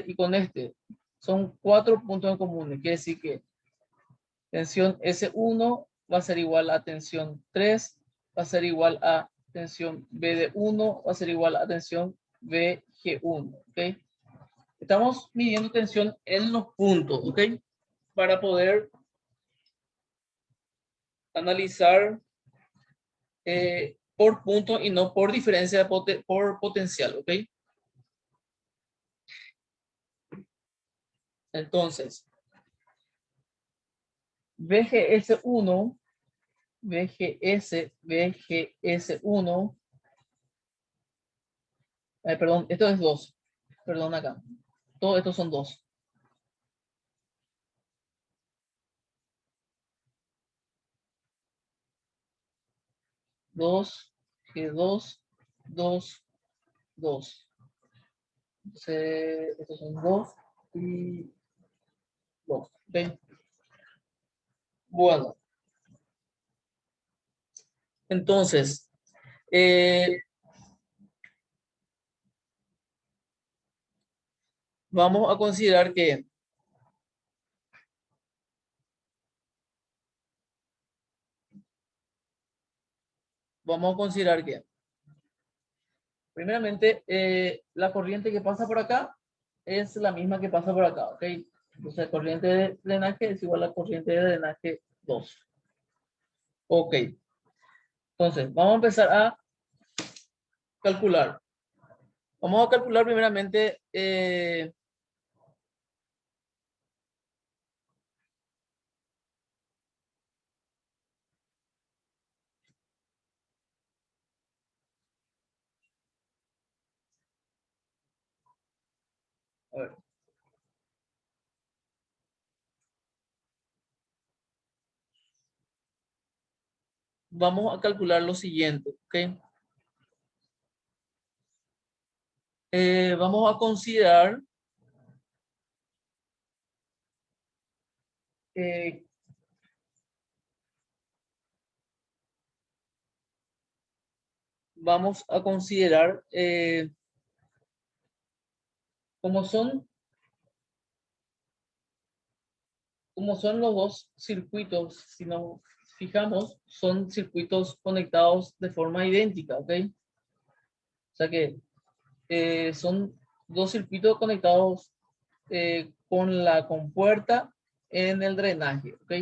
y con este. Son 4 puntos en común. Quiere decir que tensión S1 va a ser igual a tensión 3, va a ser igual a tensión B de 1, va a ser igual a tensión BG1. ¿Ok? Estamos midiendo tensión en los puntos, ¿ok? Para poder analizar por punto y no por diferencia por potencial, ¿ok? Entonces, BGS1, BGS1, perdón, esto es 2, perdón acá, todos estos son 2. Dos, G2, 2, 2. Entonces, estos son 2 y 2. ¿Ok? Bueno. Entonces, vamos a considerar que primeramente, la corriente que pasa por acá es la misma que pasa por acá, ¿ok? Entonces, corriente de drenaje es igual a corriente de drenaje 2. Ok. Entonces, vamos a empezar a calcular. Vamos a calcular primeramente a ver. Vamos a calcular lo siguiente, ¿ok? Vamos a considerar eh, vamos a considerar cómo son los dos circuitos. Si nos fijamos, son circuitos conectados de forma idéntica, ¿ok? O sea que son dos circuitos conectados con la compuerta en el drenaje, ¿ok?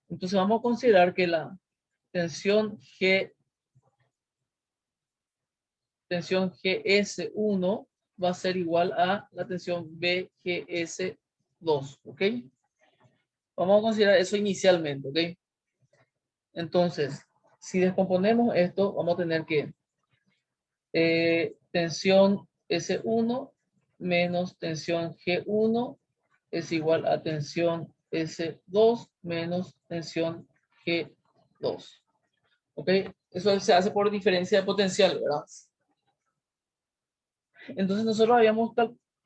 Entonces vamos a considerar que la tensión GS1 va a ser igual a la tensión BGS2, ¿ok? Vamos a considerar eso inicialmente, ¿ok? Entonces, si descomponemos esto, vamos a tener que tensión S1 menos tensión G1 es igual a tensión S2 menos tensión G2. ¿Ok? Eso se hace por diferencia de potencial, ¿verdad? Entonces nosotros habíamos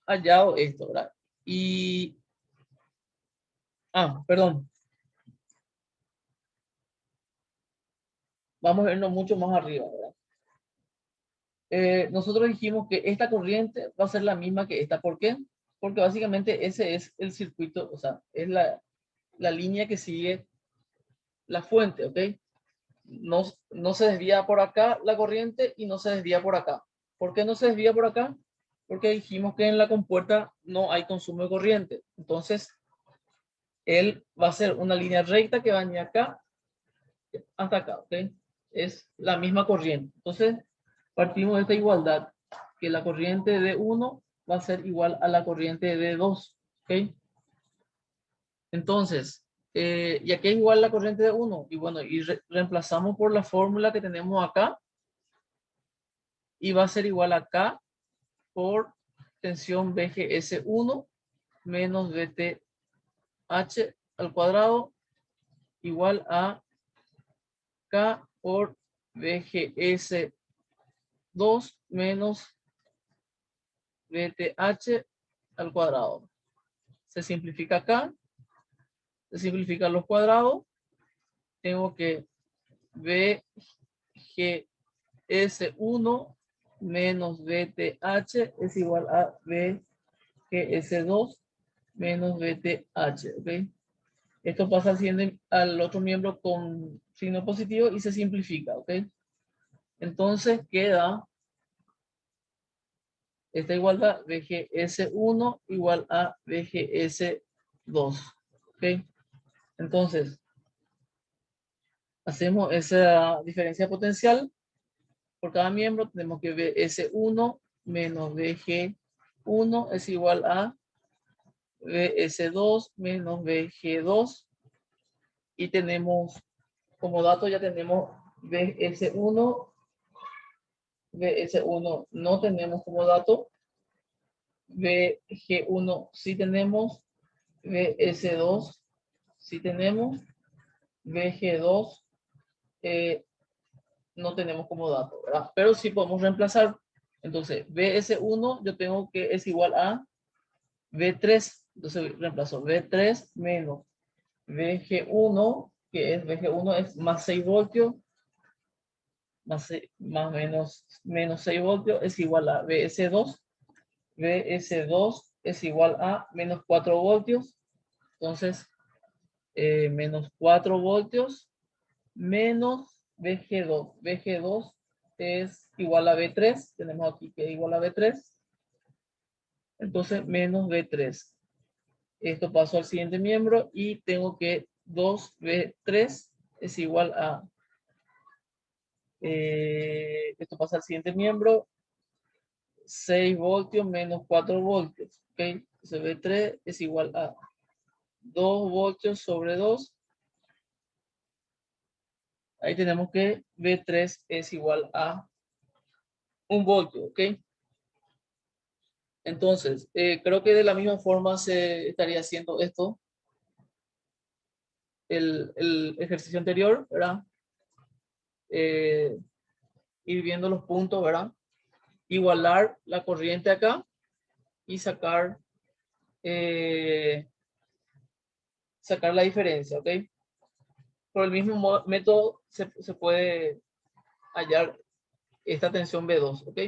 hallado esto, ¿verdad? Y... perdón. Vamos a vernos mucho más arriba, ¿verdad? Nosotros dijimos que esta corriente va a ser la misma que esta. ¿Por qué? Porque básicamente ese es el circuito, o sea, es la línea que sigue la fuente, ¿ok? No se desvía por acá la corriente y no se desvía por acá. ¿Por qué no se desvía por acá? Porque dijimos que en la compuerta no hay consumo de corriente. Entonces, él va a ser una línea recta que va de acá hasta acá, ¿ok? Es la misma corriente. Entonces, partimos de esta igualdad, que la corriente de 1 va a ser igual a la corriente de 2, ¿ok? Entonces, ¿y a qué es igual la corriente de 1? Y bueno, reemplazamos por la fórmula que tenemos acá, y va a ser igual a K por tensión BGS1 menos BTH al cuadrado igual a K por BGS2 menos BTH al cuadrado. Se simplifica acá, se simplifican los cuadrados. Tengo que BGS1 menos BTH es igual a BGS2 menos BTH, ¿ok? Esto pasa al otro miembro con signo positivo y se simplifica, ¿ok? Entonces queda esta igualdad BGS1 igual a BGS2, ¿ok? Entonces, hacemos esa diferencia potencial por cada miembro. Tenemos que BS1 menos BG1 es igual a BS2 menos BG2. Y tenemos, como dato ya tenemos BS1. BS1 no tenemos como dato. BG1 sí tenemos. BS2 sí tenemos. BG2 no tenemos como dato, ¿verdad? Pero sí podemos reemplazar. Entonces, BS1 yo tengo que es igual a B3. Entonces reemplazo B3 menos BG1, que es BG1 es más 6 voltios, más menos 6 voltios es igual a BS2. BS2 es igual a menos 4 voltios. Entonces, menos 4 voltios menos BG2. BG2 es igual a B3. Tenemos aquí que es igual a B3. Entonces, menos B3. Esto pasó al siguiente miembro y tengo que 2B3 es igual a... esto pasa al siguiente miembro. 6 voltios menos 4 voltios. ¿Ok? Entonces, B3 es igual a 2 voltios sobre 2. Ahí tenemos que B3 es igual a 1 voltio, ¿ok? Entonces, creo que de la misma forma se estaría haciendo esto, el ejercicio anterior, ¿verdad? Ir viendo los puntos, ¿verdad? Igualar la corriente acá y sacar la diferencia, ¿ok? Por el mismo método se puede hallar esta tensión B2, ¿ok?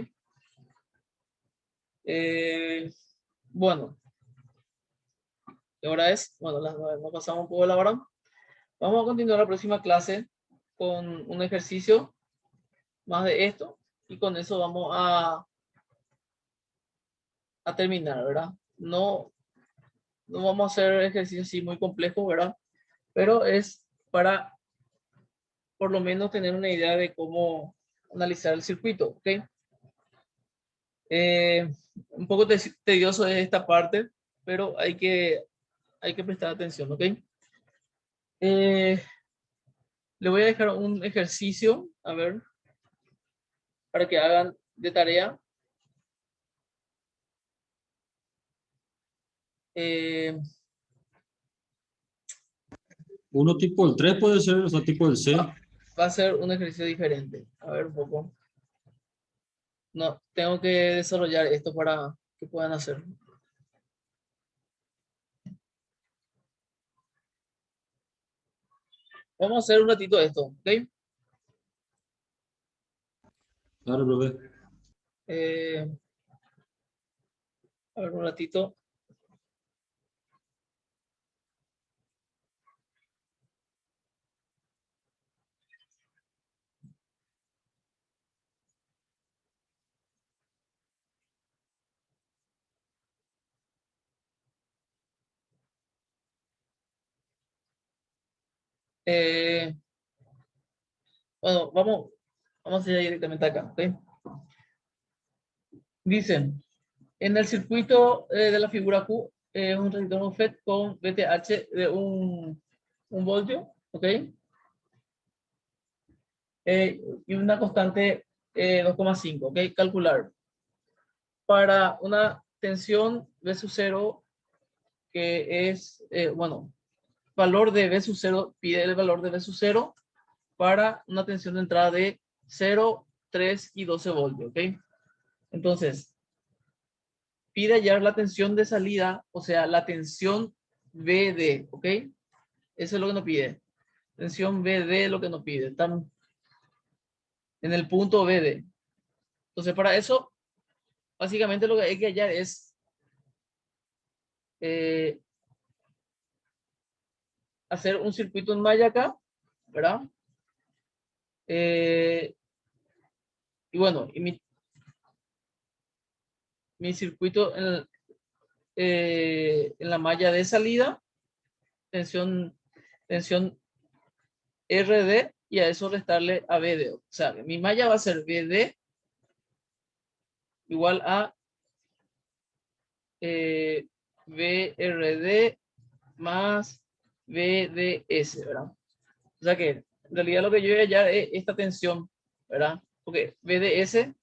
Bueno, ahora es, bueno, nos pasamos un poco de la hora. Vamos a continuar la próxima clase con un ejercicio más de esto y con eso vamos a terminar, ¿verdad? No vamos a hacer ejercicios así muy complejos, ¿verdad? Pero es para por lo menos tener una idea de cómo analizar el circuito, ¿ok? Un poco tedioso es esta parte, pero hay que prestar atención, ¿ok? Le voy a dejar un ejercicio, a ver, para que hagan de tarea. Uno tipo el 3 puede ser, o sea, tipo el C. Va a ser un ejercicio diferente. A ver un poco. No, tengo que desarrollar esto para que puedan hacer. Vamos a hacer un ratito esto, ¿ok? Claro, profe. A ver un ratito. Bueno, vamos a ir directamente acá, ¿ok? Dicen, en el circuito de la figura Q, un resistor MOSFET con VTH de un voltio, ¿ok? Y una constante 2,5, ¿ok? Calcular. Para una tensión V sub 0, que es, bueno, valor de V sub 0, pide el valor de V sub 0 para una tensión de entrada de 0, 3 y 12 voltios, ¿ok? Entonces, pide hallar la tensión de salida, o sea, la tensión VD, ¿ok? Eso es lo que nos pide. Tensión VD es lo que nos pide. Están en el punto VD. Entonces, para eso, básicamente lo que hay que hallar es hacer un circuito en malla acá, ¿verdad? Y bueno, y mi circuito en la malla de salida, tensión RD, y a eso restarle a BD. O sea, mi malla va a ser BD igual a BRD más BDS, ¿verdad? O sea que en realidad lo que yo voy a hallar es esta tensión, ¿verdad? Porque BDS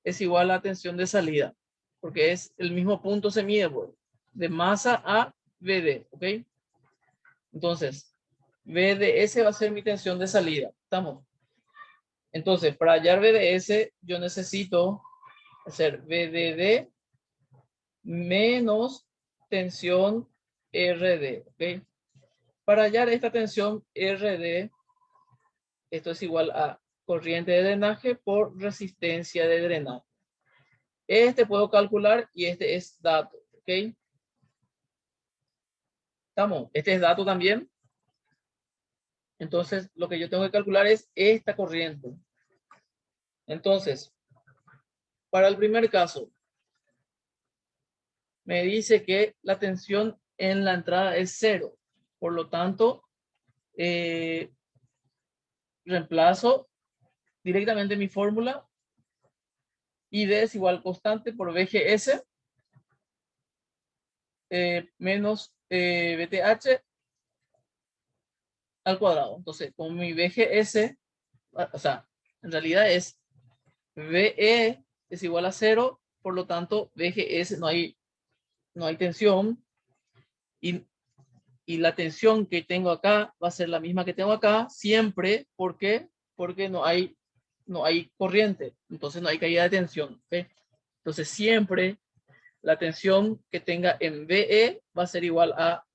es igual a tensión de salida, porque es el mismo punto se mide, pues, de masa a BD, ¿ok? Entonces, BDS va a ser mi tensión de salida, ¿estamos? Entonces, para hallar BDS, yo necesito hacer BDD menos tensión RD, ¿ok? Para hallar esta tensión RD, esto es igual a corriente de drenaje por resistencia de drenaje. Este puedo calcular y este es dato, ¿ok? ¿Estamos? Este es dato también. Entonces, lo que yo tengo que calcular es esta corriente. Entonces, para el primer caso, me dice que la tensión en la entrada es 0. Por lo tanto, reemplazo directamente mi fórmula. ID es igual constante por VGS menos VTH al cuadrado. Entonces, con mi VGS, o sea, en realidad es VE es igual a 0, por lo tanto, VGS no hay tensión, y la tensión que tengo acá va a ser la misma que tengo acá siempre. ¿Por qué? Porque no hay corriente, entonces no hay caída de tensión, ¿okay? Entonces siempre la tensión que tenga en VE va a ser igual a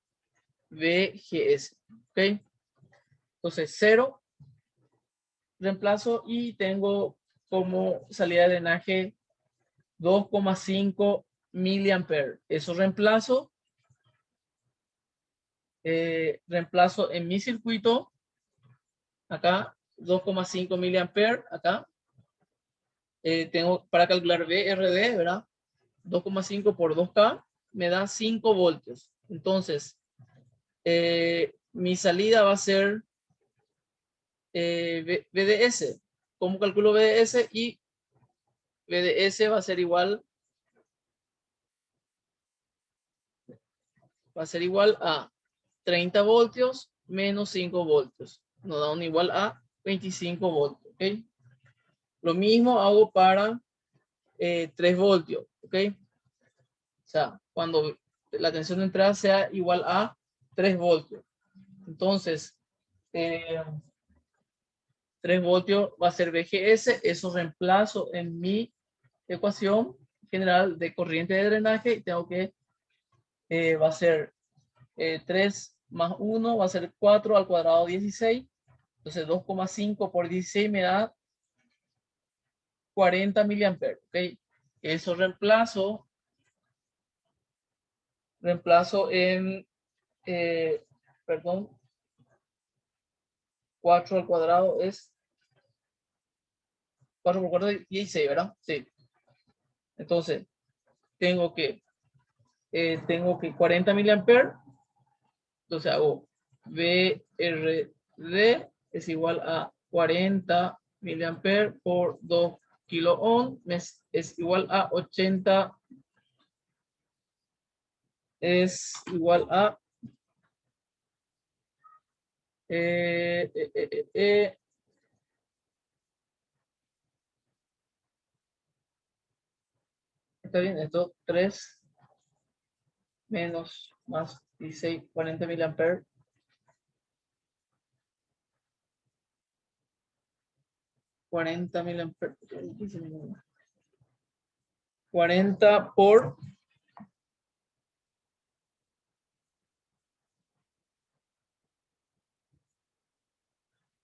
VGS, ¿ok? Entonces 0, reemplazo y tengo como salida de drenaje 2,5 miliamperes. Eso reemplazo en mi circuito acá 2,5 miliamperes acá. Tengo para calcular VRD, ¿verdad? 2,5 por 2K me da 5 voltios. Entonces, mi salida va a ser VDS. ¿Cómo calculo VDS? Y VDS va a ser igual a 30 voltios menos 5 voltios. Nos da un igual a 25 voltios. ¿Ok? Lo mismo hago para 3 voltios. ¿Ok? O sea, cuando la tensión de entrada sea igual a 3 voltios. Entonces, 3 voltios va a ser VGS, eso reemplazo en mi ecuación general de corriente de drenaje y tengo que, va a ser 3 más 1, va a ser 4 al cuadrado 16, entonces 2,5 por 16 me da 40 miliamperes, ¿ok? Eso reemplazo en, perdón, 4 al cuadrado es 4 por 4 es 16, ¿verdad? Sí. Entonces, tengo que 40 miliamperes. Entonces hago VRD es igual a 40 miliamperes por 2 kilo ohm es igual a 80, es igual a está bien, esto 3 menos más 16, 40 miliamperes. 40 miliamperes. 40 por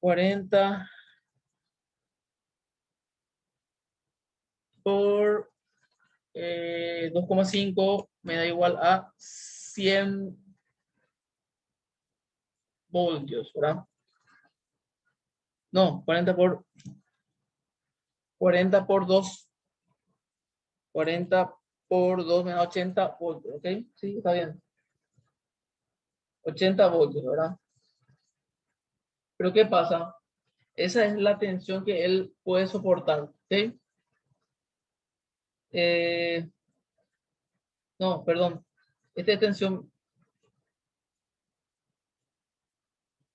40 por 2,5 me da igual a 100 voltios, ¿verdad? No, 40 por 2. 40 por 2 me da 80 voltios, ¿ok? Sí, está bien. 80 voltios, ¿verdad? Pero ¿qué pasa? Esa es la tensión que él puede soportar, ¿ok? No, perdón. Esta es tensión.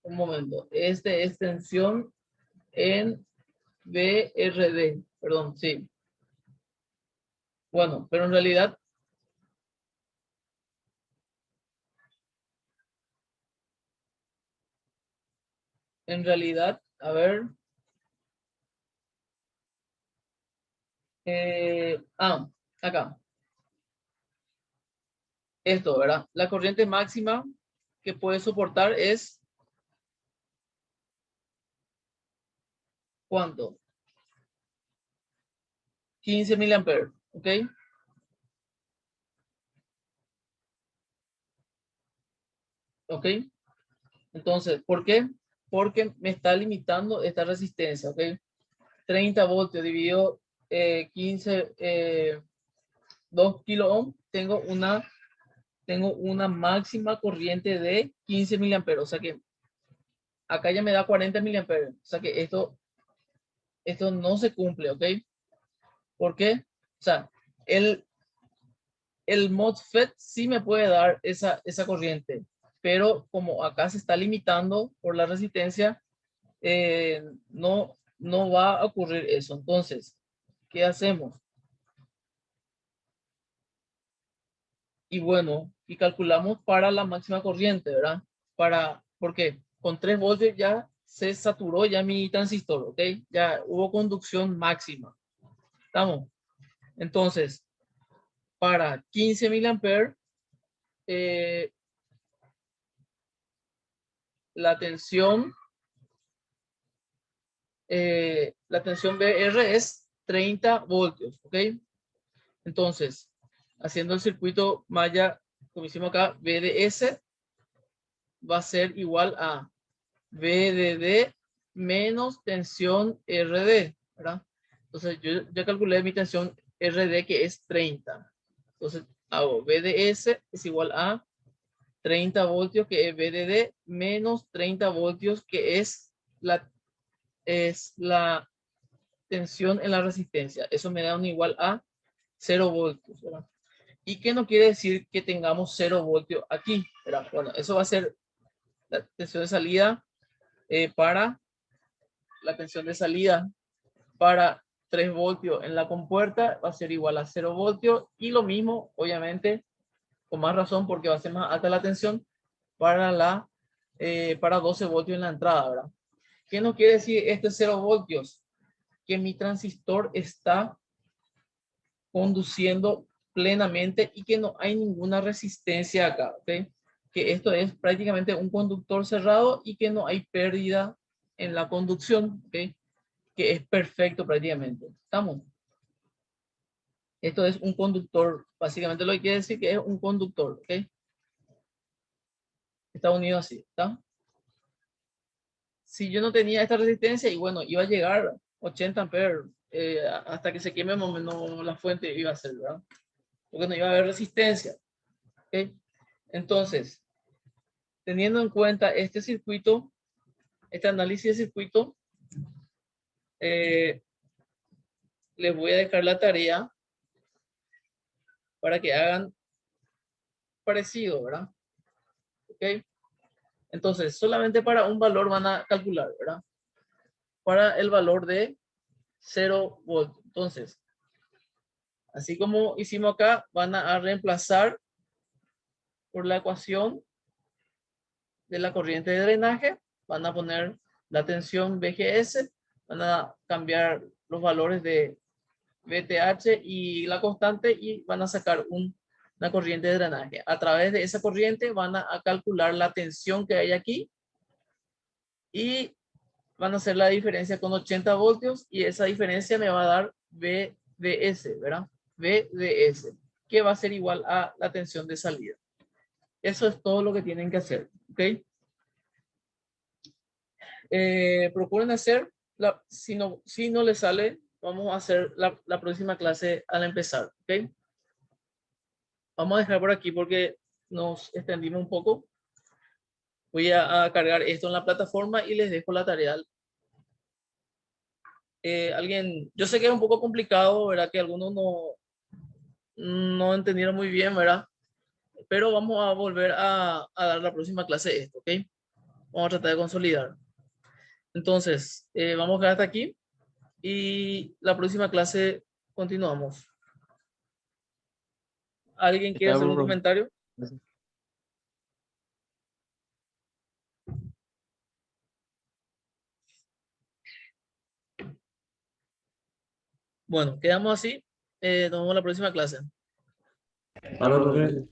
Un momento. Este es tensión en VRD. Perdón, sí. Bueno, pero en realidad a ver. Acá. Esto, ¿verdad? La corriente máxima que puede soportar es ¿cuánto? 15 miliamperes, ¿ok? ¿Ok? Entonces, ¿por qué? Porque me está limitando esta resistencia, ¿ok? 30 voltios dividido 15, 2 kilo ohm, tengo una máxima corriente de 15 miliamperes, o sea que acá ya me da 40 miliamperes, o sea que esto no se cumple, ¿ok? ¿Por qué? O sea, el MOSFET sí me puede dar esa corriente, pero como acá se está limitando por la resistencia, no va a ocurrir eso. Entonces, ¿qué hacemos? Y bueno, y calculamos para la máxima corriente, ¿verdad? Porque con 3 voltios ya se saturó ya mi transistor, ¿ok? Ya hubo conducción máxima. ¿Estamos? Entonces, para 15 miliamperes, la tensión BR es 30 voltios, ¿ok? Entonces, haciendo el circuito malla, como hicimos acá, VDS va a ser igual a VDD menos tensión RD, ¿verdad? Entonces, yo ya calculé mi tensión RD que es 30. Entonces, hago VDS es igual a 30 voltios que es VDD menos 30 voltios que es la tensión en la resistencia. Eso me da un igual a 0 voltios, ¿verdad? ¿Y qué no quiere decir que tengamos 0 voltios aquí? ¿Verdad? Bueno, eso va a ser la tensión de salida para la tensión de salida para 3 voltios en la compuerta va a ser igual a 0 voltios y lo mismo, obviamente, Con más razón porque va a ser más alta la tensión para para 12 voltios en la entrada, ¿verdad? ¿Qué nos quiere decir este 0 voltios? Que mi transistor está conduciendo plenamente y que no hay ninguna resistencia acá, ¿ok? Que esto es prácticamente un conductor cerrado y que no hay pérdida en la conducción, ¿ok? Que es perfecto prácticamente. ¿Estamos? Esto es un conductor, básicamente lo que quiere decir que es un conductor, ¿ok? Está unido así, ¿está? Si yo no tenía esta resistencia y bueno, iba a llegar 80 amperes hasta que se queme más o menos la fuente iba a ser, ¿verdad? Porque no iba a haber resistencia, ¿ok? Entonces, teniendo en cuenta este circuito, este análisis de circuito, les voy a dejar la tarea para que hagan parecido, ¿verdad? ¿Ok? Entonces, solamente para un valor van a calcular, ¿verdad? Para el valor de 0 voltios. Entonces, así como hicimos acá, van a reemplazar por la ecuación de la corriente de drenaje, van a poner la tensión VGS, van a cambiar los valores de VTH y la constante y van a sacar una corriente de drenaje. A través de esa corriente van a calcular la tensión que hay aquí y van a hacer la diferencia con 80 voltios y esa diferencia me va a dar VDS, ¿verdad? VDS, que va a ser igual a la tensión de salida. Eso es todo lo que tienen que hacer, ¿ok? Procuren hacer, si no les sale, vamos a hacer la próxima clase al empezar, ¿ok? Vamos a dejar por aquí porque nos extendimos un poco. Voy a cargar esto en la plataforma y les dejo la tarea. Yo sé que es un poco complicado, ¿verdad? Que algunos no entendieron muy bien, ¿verdad? Pero vamos a volver a dar la próxima clase esto, ¿ok? Vamos a tratar de consolidar. Entonces, vamos a quedar hasta aquí y la próxima clase continuamos. ¿Alguien quiere hacer un comentario? Bueno, quedamos así. Nos vemos en la próxima clase. Hasta luego, profe.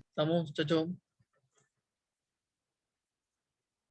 Estamos, chao, chao.